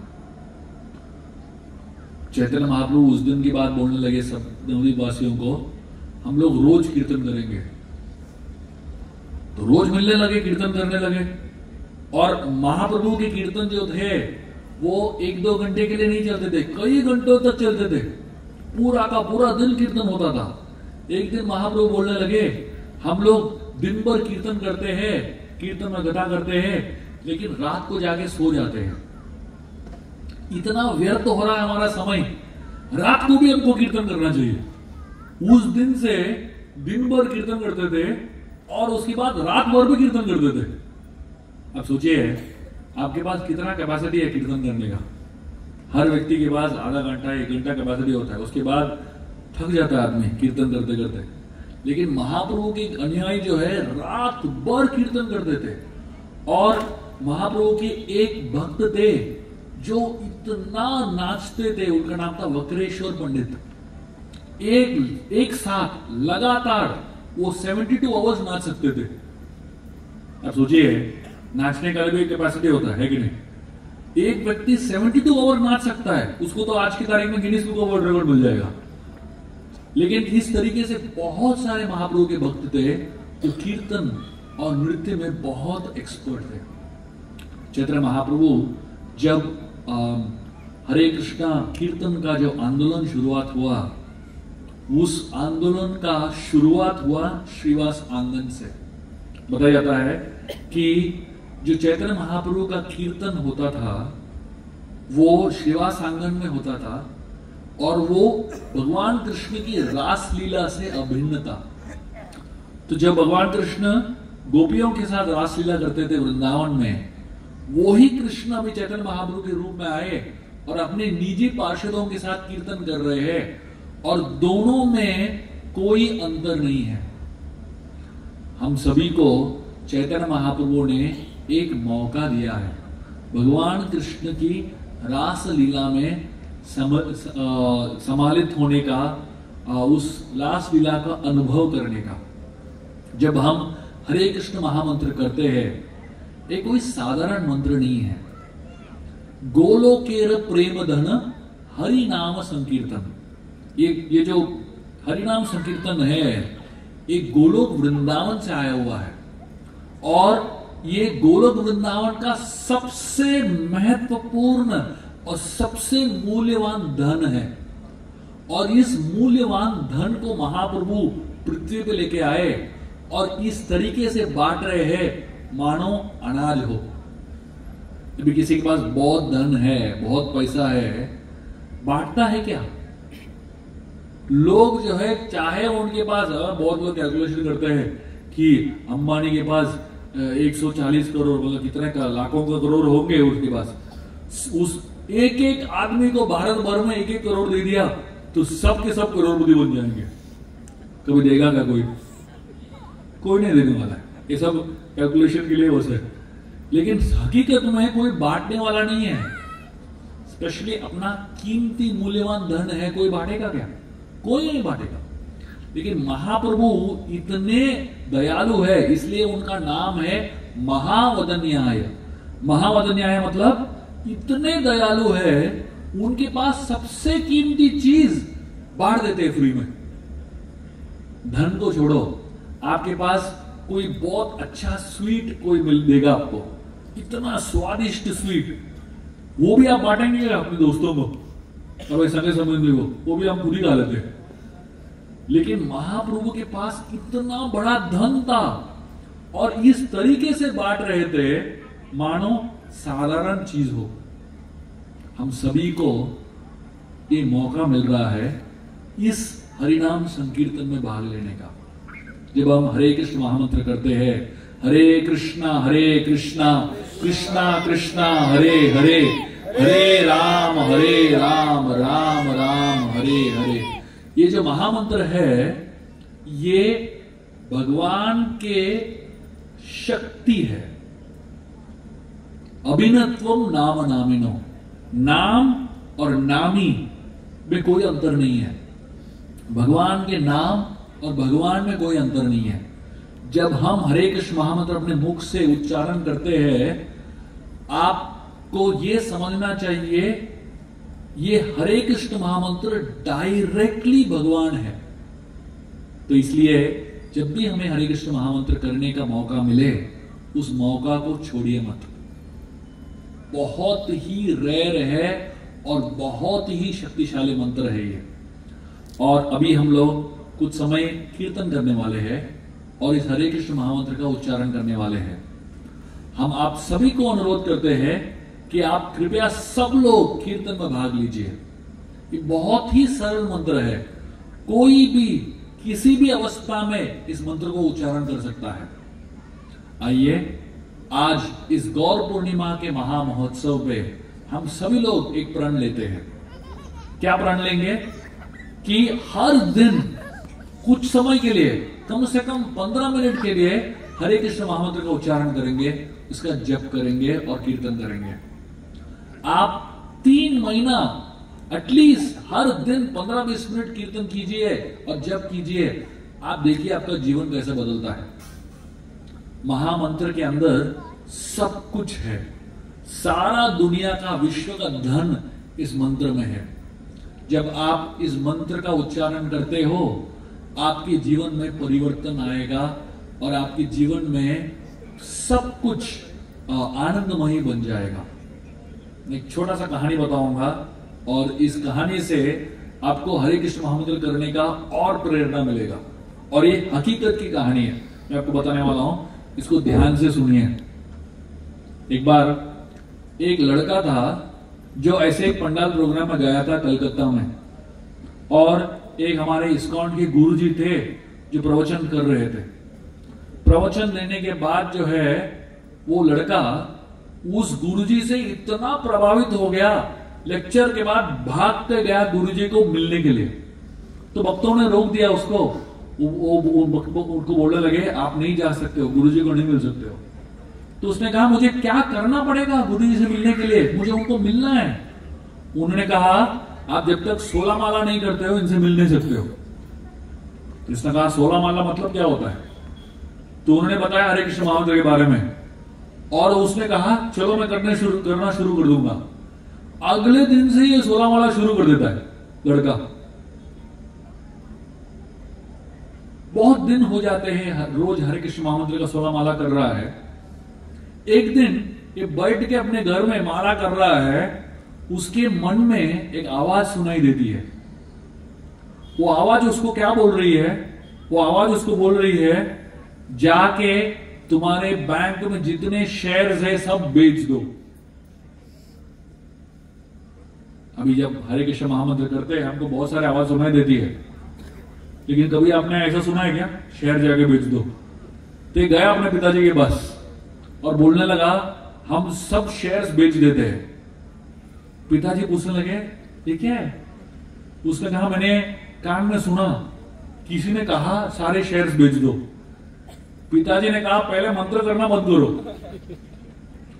चैतन्य महाप्रभु उस दिन की बात बोलने लगे सब नवद्वीप वासियों को, हम लोग रोज कीर्तन करेंगे। तो रोज मिलने लगे, कीर्तन करने लगे। और महाप्रभु के कीर्तन जो थे वो 1-2 घंटे के लिए नहीं चलते थे, कई घंटों तक चलते थे। पूरा का पूरा दिन कीर्तन होता था। एक दिन महाप्रभु बोलने लगे हम लोग दिन भर कीर्तन करते हैं, कीर्तन में कथा करते हैं, लेकिन रात को जाके सो जाते हैं। इतना व्यर्थ हो रहा है हमारा समय, रात को भी हमको कीर्तन करना चाहिए। उस दिन से दिन भर कीर्तन करते थे और उसके बाद रात भर भी कीर्तन करते थे। अब सोचिए आपके पास कितना कैपेसिटी है कीर्तन करने का। हर व्यक्ति के पास आधा घंटा 1 घंटा कैपेसिटी होता है, उसके बाद थक जाता है आदमी कीर्तन करते करते। लेकिन महाप्रभु के अनुयायी जो है रात भर कीर्तन करते थे। और महाप्रभु के एक भक्त थे जो इतना नाचते थे, उनका नाम था वक्रेश्वर पंडित। एक साथ लगातार वो 72 आवर्स नाच सकते थे। अब सोचिए नाचने का भी कैपेसिटी होता है कि नहीं। एक व्यक्ति 72 आवर नाच सकता है, उसको तो आज की तारीख में Guinness book of world record मिल जाएगा। लेकिन इस तरीके से बहुत सारे महाप्रभु के भक्त थे जो कीर्तन और नृत्य में बहुत एक्सपर्ट थे। चैतन्य महाप्रभु जब हरे कृष्णा कीर्तन का जो आंदोलन शुरुआत हुआ उस आंदोलन का शुरुआत हुआ श्रीवास आंगन से। बताया जाता है कि जो चैतन्य महाप्रभु का कीर्तन होता था वो श्रीवास आंगन में होता था और वो भगवान कृष्ण की रास लीला से अभिन्न था। तो जब भगवान कृष्ण गोपियों के साथ रास लीला करते थे वृंदावन में, वो ही कृष्ण अभी चैतन्य महाप्रभु के रूप में आए और अपने निजी पार्षदों के साथ कीर्तन कर रहे हैं और दोनों में कोई अंतर नहीं है। हम सभी को चैतन्य महाप्रभु ने एक मौका दिया है भगवान कृष्ण की रास लीला में सम्मिलित होने का, उस रास लीला का अनुभव करने का। जब हम हरे कृष्ण महामंत्र करते हैं, ये कोई साधारण मंत्र नहीं है। गोलोकेर प्रेम धन हरि नाम संकीर्तन, ये जो हरि नाम संकीर्तन है ये गोलोक वृंदावन से आया हुआ है और ये गोलोक वृंदावन का सबसे महत्वपूर्ण और सबसे मूल्यवान धन है। और इस मूल्यवान धन को महाप्रभु पृथ्वी पे लेके आए और इस तरीके से बांट रहे हैं मानो अनाज हो। अभी किसी के पास बहुत धन है, बहुत पैसा है, बांटता है क्या? लोग जो है चाहे उनके पास, बहुत लोग कैलकुलेशन करते हैं कि अंबानी के पास 140 करोड़ मतलब कितने का लाखों का करोड़ होंगे उसके पास, उस एक एक आदमी को भारत भर में 1-1 करोड़ दे दिया तो सब के सब करोड़पति बन जाएंगे। कभी देगा क्या? कोई नहीं देने वाला है। ये सब कैलकुलेशन के लिए बस है, लेकिन हकीकत में कोई बांटने वाला नहीं है। स्पेशली अपना कीमती मूल्यवान धन है, कोई बांटेगा क्या? कोई नहीं बांटेगा। लेकिन महाप्रभु इतने दयालु है, इसलिए उनका नाम है महावदन्याय। महावदन्याय मतलब इतने दयालु है, उनके पास सबसे कीमती चीज बांट देते हैं फ्री में। धन को छोड़ो, आपके पास कोई बहुत अच्छा स्वीट कोई मिल देगा आपको, इतना स्वादिष्ट स्वीट, वो भी आप बांटेंगे अपने दोस्तों को और सगे संबंधी को, वो भी हम खुद ही खा लेते हैं। लेकिन महाप्रभु के पास इतना बड़ा धन था और इस तरीके से बांट रहे थे मानो साधारण चीज हो। हम सभी को ये मौका मिल रहा है इस हरिनाम संकीर्तन में भाग लेने का। जब हम हरे कृष्ण महामंत्र करते हैं, हरे कृष्णा कृष्णा कृष्णा हरे हरे, हरे राम राम राम हरे हरे, ये जो महामंत्र है ये भगवान के शक्ति है। अभिन्नत्वम नाम नामिनो, नाम और नामी में कोई अंतर नहीं है। भगवान के नाम और भगवान में कोई अंतर नहीं है। जब हम हरे कृष्ण महामंत्र अपने मुख से उच्चारण करते हैं, आपको यह समझना चाहिए ये हरे कृष्ण महामंत्र डायरेक्टली भगवान है। तो इसलिए जब भी हमें हरे कृष्ण महामंत्र करने का मौका मिले, उस मौका को छोड़िए मत। बहुत ही रेयर है और बहुत ही शक्तिशाली मंत्र है ये। और अभी हम लोग कुछ समय कीर्तन करने वाले हैं और इस हरे कृष्ण महामंत्र का उच्चारण करने वाले हैं। हम आप सभी को अनुरोध करते हैं कि आप कृपया सब लोग कीर्तन में भाग लीजिए। ये बहुत ही सरल मंत्र है, कोई भी किसी भी अवस्था में इस मंत्र को उच्चारण कर सकता है। आइए आज इस गौर पूर्णिमा के महा महोत्सव पे हम सभी लोग एक प्रण लेते हैं। क्या प्रण लेंगे? कि हर दिन कुछ समय के लिए, कम से कम 15 मिनट के लिए हरे कृष्ण महामंत्र का उच्चारण करेंगे, इसका जप करेंगे और कीर्तन करेंगे। आप 3 महीना एटलीस्ट हर दिन 15-20 मिनट कीर्तन कीजिए और जप कीजिए। आप देखिए आपका जीवन कैसे बदलता है। महामंत्र के अंदर सब कुछ है, सारा दुनिया का, विश्व का धन इस मंत्र में है। जब आप इस मंत्र का उच्चारण करते हो, आपके जीवन में परिवर्तन आएगा और आपके जीवन में सब कुछ आनंदमयी बन जाएगा। एक छोटा सा कहानी बताऊंगा और इस कहानी से आपको हरे कृष्ण महामंत्र करने का और प्रेरणा मिलेगा। और ये हकीकत की कहानी है, मैं आपको बताने वाला हूं, इसको ध्यान से सुनिए। एक बार एक लड़का था जो ऐसे एक पंडाल प्रोग्राम में गया था कलकत्ता में, और एक हमारे इस्कॉन के गुरुजी थे जो प्रवचन कर रहे थे। प्रवचन देने के बाद जो है वो लड़का उस गुरुजी से इतना प्रभावित हो गया, लेक्चर के बाद भागते गया गुरुजी को मिलने के लिए। तो भक्तों ने रोक दिया उसको, उनको बोलने लगे आप नहीं जा सकते हो, गुरुजी को नहीं मिल सकते हो। तो उसने कहा मुझे क्या करना पड़ेगा गुरुजी से मिलने के लिए, मुझे उनको मिलना है। उन्होंने कहा आप जब तक 16 माला नहीं करते हो इनसे मिल नहीं सकते हो। तो इसने कहा 16 माला मतलब क्या होता है? तो उन्होंने बताया हरे कृष्ण महामंत्र के बारे में, और उसने कहा चलो मैं करना शुरू कर दूंगा। अगले दिन से ये 16 माला शुरू कर देता है लड़का। बहुत दिन हो जाते हैं, रोज हरे कृष्ण महामंत्र का 16 माला कर रहा है। एक दिन ये बैठ के अपने घर में माला कर रहा है, उसके मन में एक आवाज सुनाई देती है। वो आवाज उसको क्या बोल रही है? वो आवाज उसको बोल रही है जाके तुम्हारे बैंक में जितने शेयर्स है सब बेच दो। अभी जब हरे कृष्ण महामंत्र करते हैं हमको बहुत सारे आवाज सुनाई देती है, लेकिन कभी आपने ऐसा सुना है क्या शेयर जाके बेच दो? तो गया अपने पिताजी के पास और बोलने लगा हम सब शेयर्स बेच देते हैं। पिताजी पूछने लगे ये क्या है? उसने कहा मैंने कान में सुना किसी ने कहा सारे शेयर्स बेच दो। पिताजी ने कहा पहले मंत्र करना बंद करो।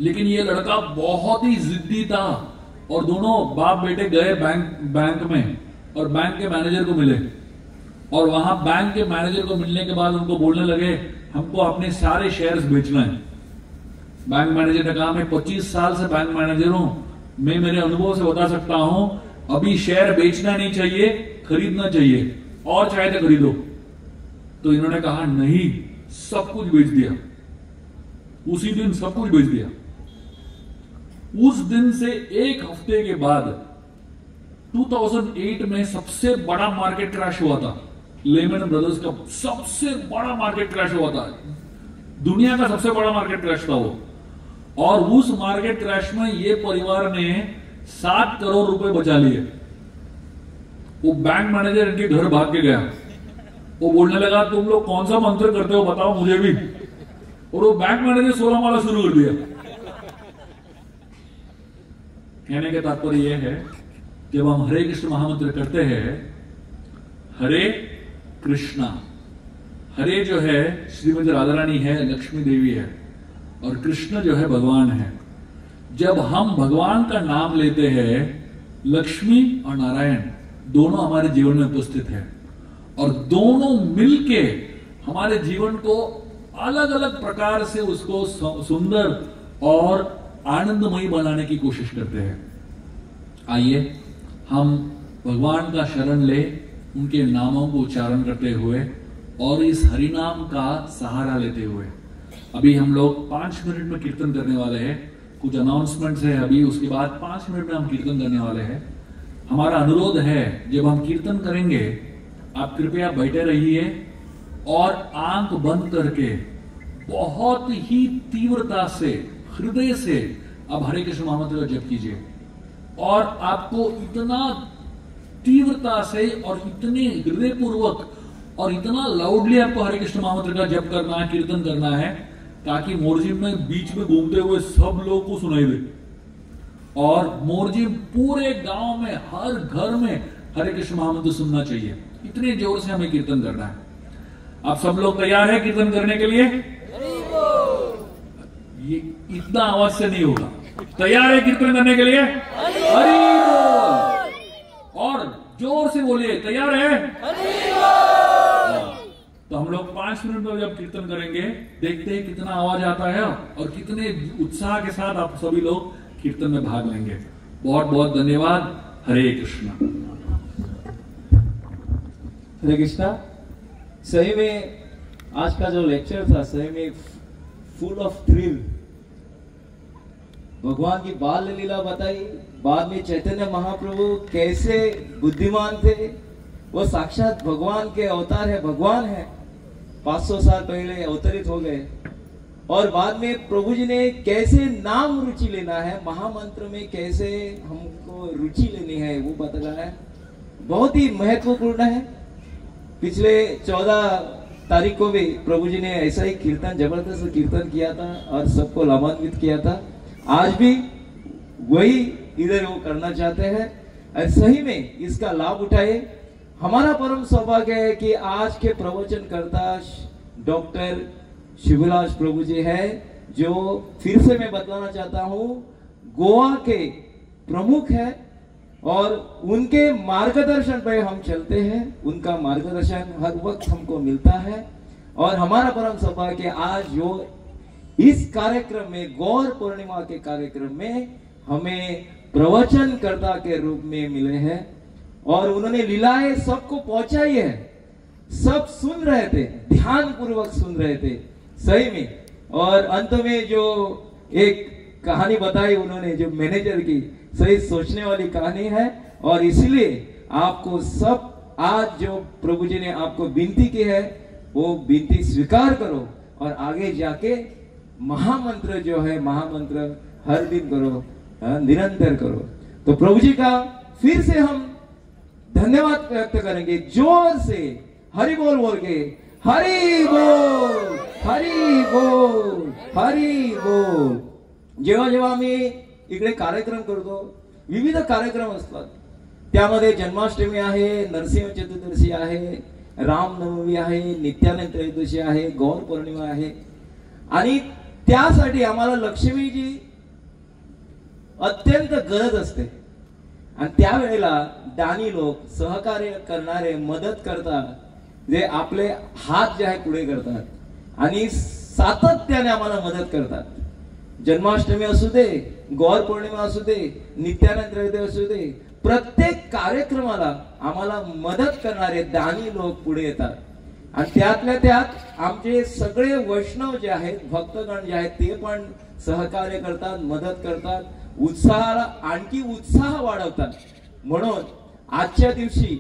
लेकिन ये लड़का बहुत ही जिद्दी था, और दोनों बाप बेटे गए बैंक में और बैंक के मैनेजर को मिले, और वहां बैंक के मैनेजर को मिलने के बाद उनको बोलने लगे हमको अपने सारे शेयर्स बेचना है। बैंक मैनेजर ने कहा मैं 25 साल से बैंक मैनेजर हूं, मैं मेरे अनुभव से बता सकता हूं अभी शेयर बेचना नहीं चाहिए, खरीदना चाहिए, और चाहे तो खरीदो। तो इन्होंने कहा नहीं, सब कुछ बेच दिया। उसी दिन सब कुछ बेच दिया। उस दिन से एक हफ्ते के बाद 2008 में सबसे बड़ा मार्केट क्रैश हुआ था। लेमन ब्रदर्स का सबसे बड़ा मार्केट क्रैश हुआ था, दुनिया का सबसे बड़ा मार्केट क्रैश था वो। और उस मार्केट क्रैश में ये परिवार ने 7 करोड़ रुपए बचा लिए। वो बैंक मैनेजर इनके घर भाग के गया, वो बोलने लगा तुम लोग कौन सा मंत्र करते हो बताओ मुझे भी। और वो बैंक मैनेजर 16 माला शुरू कर दिया। कहने का तात्पर्य यह है जब हम हरे कृष्ण महामंत्र करते हैं, हरे कृष्णा, हरे जो है श्रीमती राधा रानी है, लक्ष्मी देवी है, और कृष्ण जो है भगवान है। जब हम भगवान का नाम लेते हैं, लक्ष्मी और नारायण दोनों हमारे जीवन में उपस्थित है, और दोनों मिलके हमारे जीवन को अलग अलग प्रकार से उसको सुंदर और आनंदमयी बनाने की कोशिश करते हैं। आइए हम भगवान का शरण ले, उनके नामों को उच्चारण करते हुए और इस हरिनाम का सहारा लेते हुए। अभी हम लोग 5 मिनट में कीर्तन करने वाले हैं। कुछ अनाउंसमेंट्स है अभी, उसके बाद 5 मिनट में हम कीर्तन करने वाले हैं। हमारा अनुरोध है जब हम कीर्तन करेंगे आप कृपया बैठे रहिए और आंख बंद करके बहुत ही तीव्रता से, हृदय से आप हरे कृष्ण महामंत्र का जप कीजिए। और आपको इतना तीव्रता से और इतने हृदय पूर्वक और इतना लाउडली आपको हरे कृष्ण महामंत्र का जप करना है, कीर्तन करना है, ताकि मोरजिम में बीच में घूमते हुए सब लोगों को सुनाई दे, और मोरजिम पूरे गांव में हर घर में हरे कृष्ण महामंत्र सुनना चाहिए। इतने जोर से हमें कीर्तन करना है। आप सब लोग तैयार हैं कीर्तन करने के लिए? ये इतना आवाज से नहीं होगा। तैयार है कीर्तन करने के लिए? हरि बोल। और जोर से बोलिए, तैयार है? तो हम लोग 5 मिनट में जब कीर्तन करेंगे देखते हैं कितना आवाज आता है और कितने उत्साह के साथ आप सभी लोग कीर्तन में भाग लेंगे। बहुत बहुत धन्यवाद। हरे कृष्णा। हरे कृष्णा। सही में आज का जो लेक्चर था सही में फुल ऑफ थ्रिल। भगवान की बाल लीला बताई। बाद में चैतन्य महाप्रभु कैसे बुद्धिमान थे, वो साक्षात भगवान के अवतार है, भगवान है, 500 साल पहले अवतरित हो गए। और बाद में प्रभु जी ने कैसे नाम रुचि लेना है, महामंत्र में कैसे हमको रुचि लेनी है वो बताया है, बहुत ही महत्वपूर्ण है। पिछले 14 तारीख को भी प्रभु जी ने ऐसा ही कीर्तन, जबरदस्त कीर्तन किया था और सबको लाभान्वित किया था। आज भी वही इधर वो करना चाहते हैं और सही में इसका लाभ उठाए। हमारा परम सौभाग्य है कि आज के प्रवचनकर्ता डॉक्टर शिवविलास प्रभु जी है, जो फिर से मैं बतलाना चाहता हूं गोवा के प्रमुख है और उनके मार्गदर्शन पर हम चलते हैं। उनका मार्गदर्शन हर वक्त हमको मिलता है और हमारा परम सौभाग्य आज जो इस कार्यक्रम में, गौर पूर्णिमा के कार्यक्रम में हमें प्रवचनकर्ता के रूप में मिले हैं और उन्होंने लीलाएं सबको पहुंचाई है। सब सुन रहे थे, ध्यान पूर्वक सुन रहे थे सही में। और अंत में जो एक कहानी बताई उन्होंने, जो मैनेजर की, सही सोचने वाली कहानी है। और इसलिए आपको सब आज जो प्रभु जी ने आपको विनती की है वो विनती स्वीकार करो और आगे जाके महामंत्र जो है, महामंत्र हर दिन करो, निरंतर करो। तो प्रभु जी का फिर से हम धन्यवाद व्यक्त करेंगे, जोर से हरि बोल बोल के, हरि बोल, हरि बोल, हरि बोल। जेव्हा जेव्हा आम्ही इकडे कार्यक्रम करतो, विविध कार्यक्रम असतात, त्यामध्ये जन्माष्टमी आहे, नरसिंह चतुर्दशी आहे, रामनवमी आहे, नित्यानंद त्रयोदशी आहे, गौर पौर्णिमा आहे आणि त्यासाठी आम्हाला लक्ष्मीची अत्यंत गरज असते। आणि त्यावेळेला दानी लोक, सहकार्य करणारे, मदत करतात, जे आपले हात जे आहे पुढे करतात आणि सातत्याने आम्हाला मदत करतात। जन्माष्टमी असू दे, गौर पौर्णिमा असू दे, नित्यानंद त्रयोदशी असू दे, प्रत्येक कार्यक्रमाला आम्हाला मदत करणारे दानी लोक पुढे येतात। आणि त्यातल्या त्यात आमचे सगळे वैष्णव जे आहेत, भक्तगण जे आहेत, ते पण सहकार्य करतात, मदत करतात, उत्साहाला आणखी उत्साह वाढवतात। म्हणून आजच्या दिवशी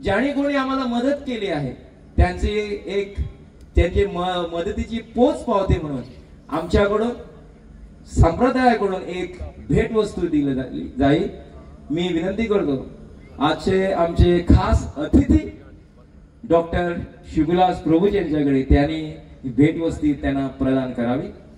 ज्याने कोणी आम्हाला मदत केली आहे त्यांचे मदतीची पोच पावते म्हणून आमच्याकडून, संप्रदायाकडून एक भेट वस्तू दिली जाईल। मी विनंती करतो आजचे आमचे खास अतिथी डॉक्टर शिवविलास प्रभू यांच्याकडे त्यांनी भेट वस्तू त्यांना प्रदान करावी।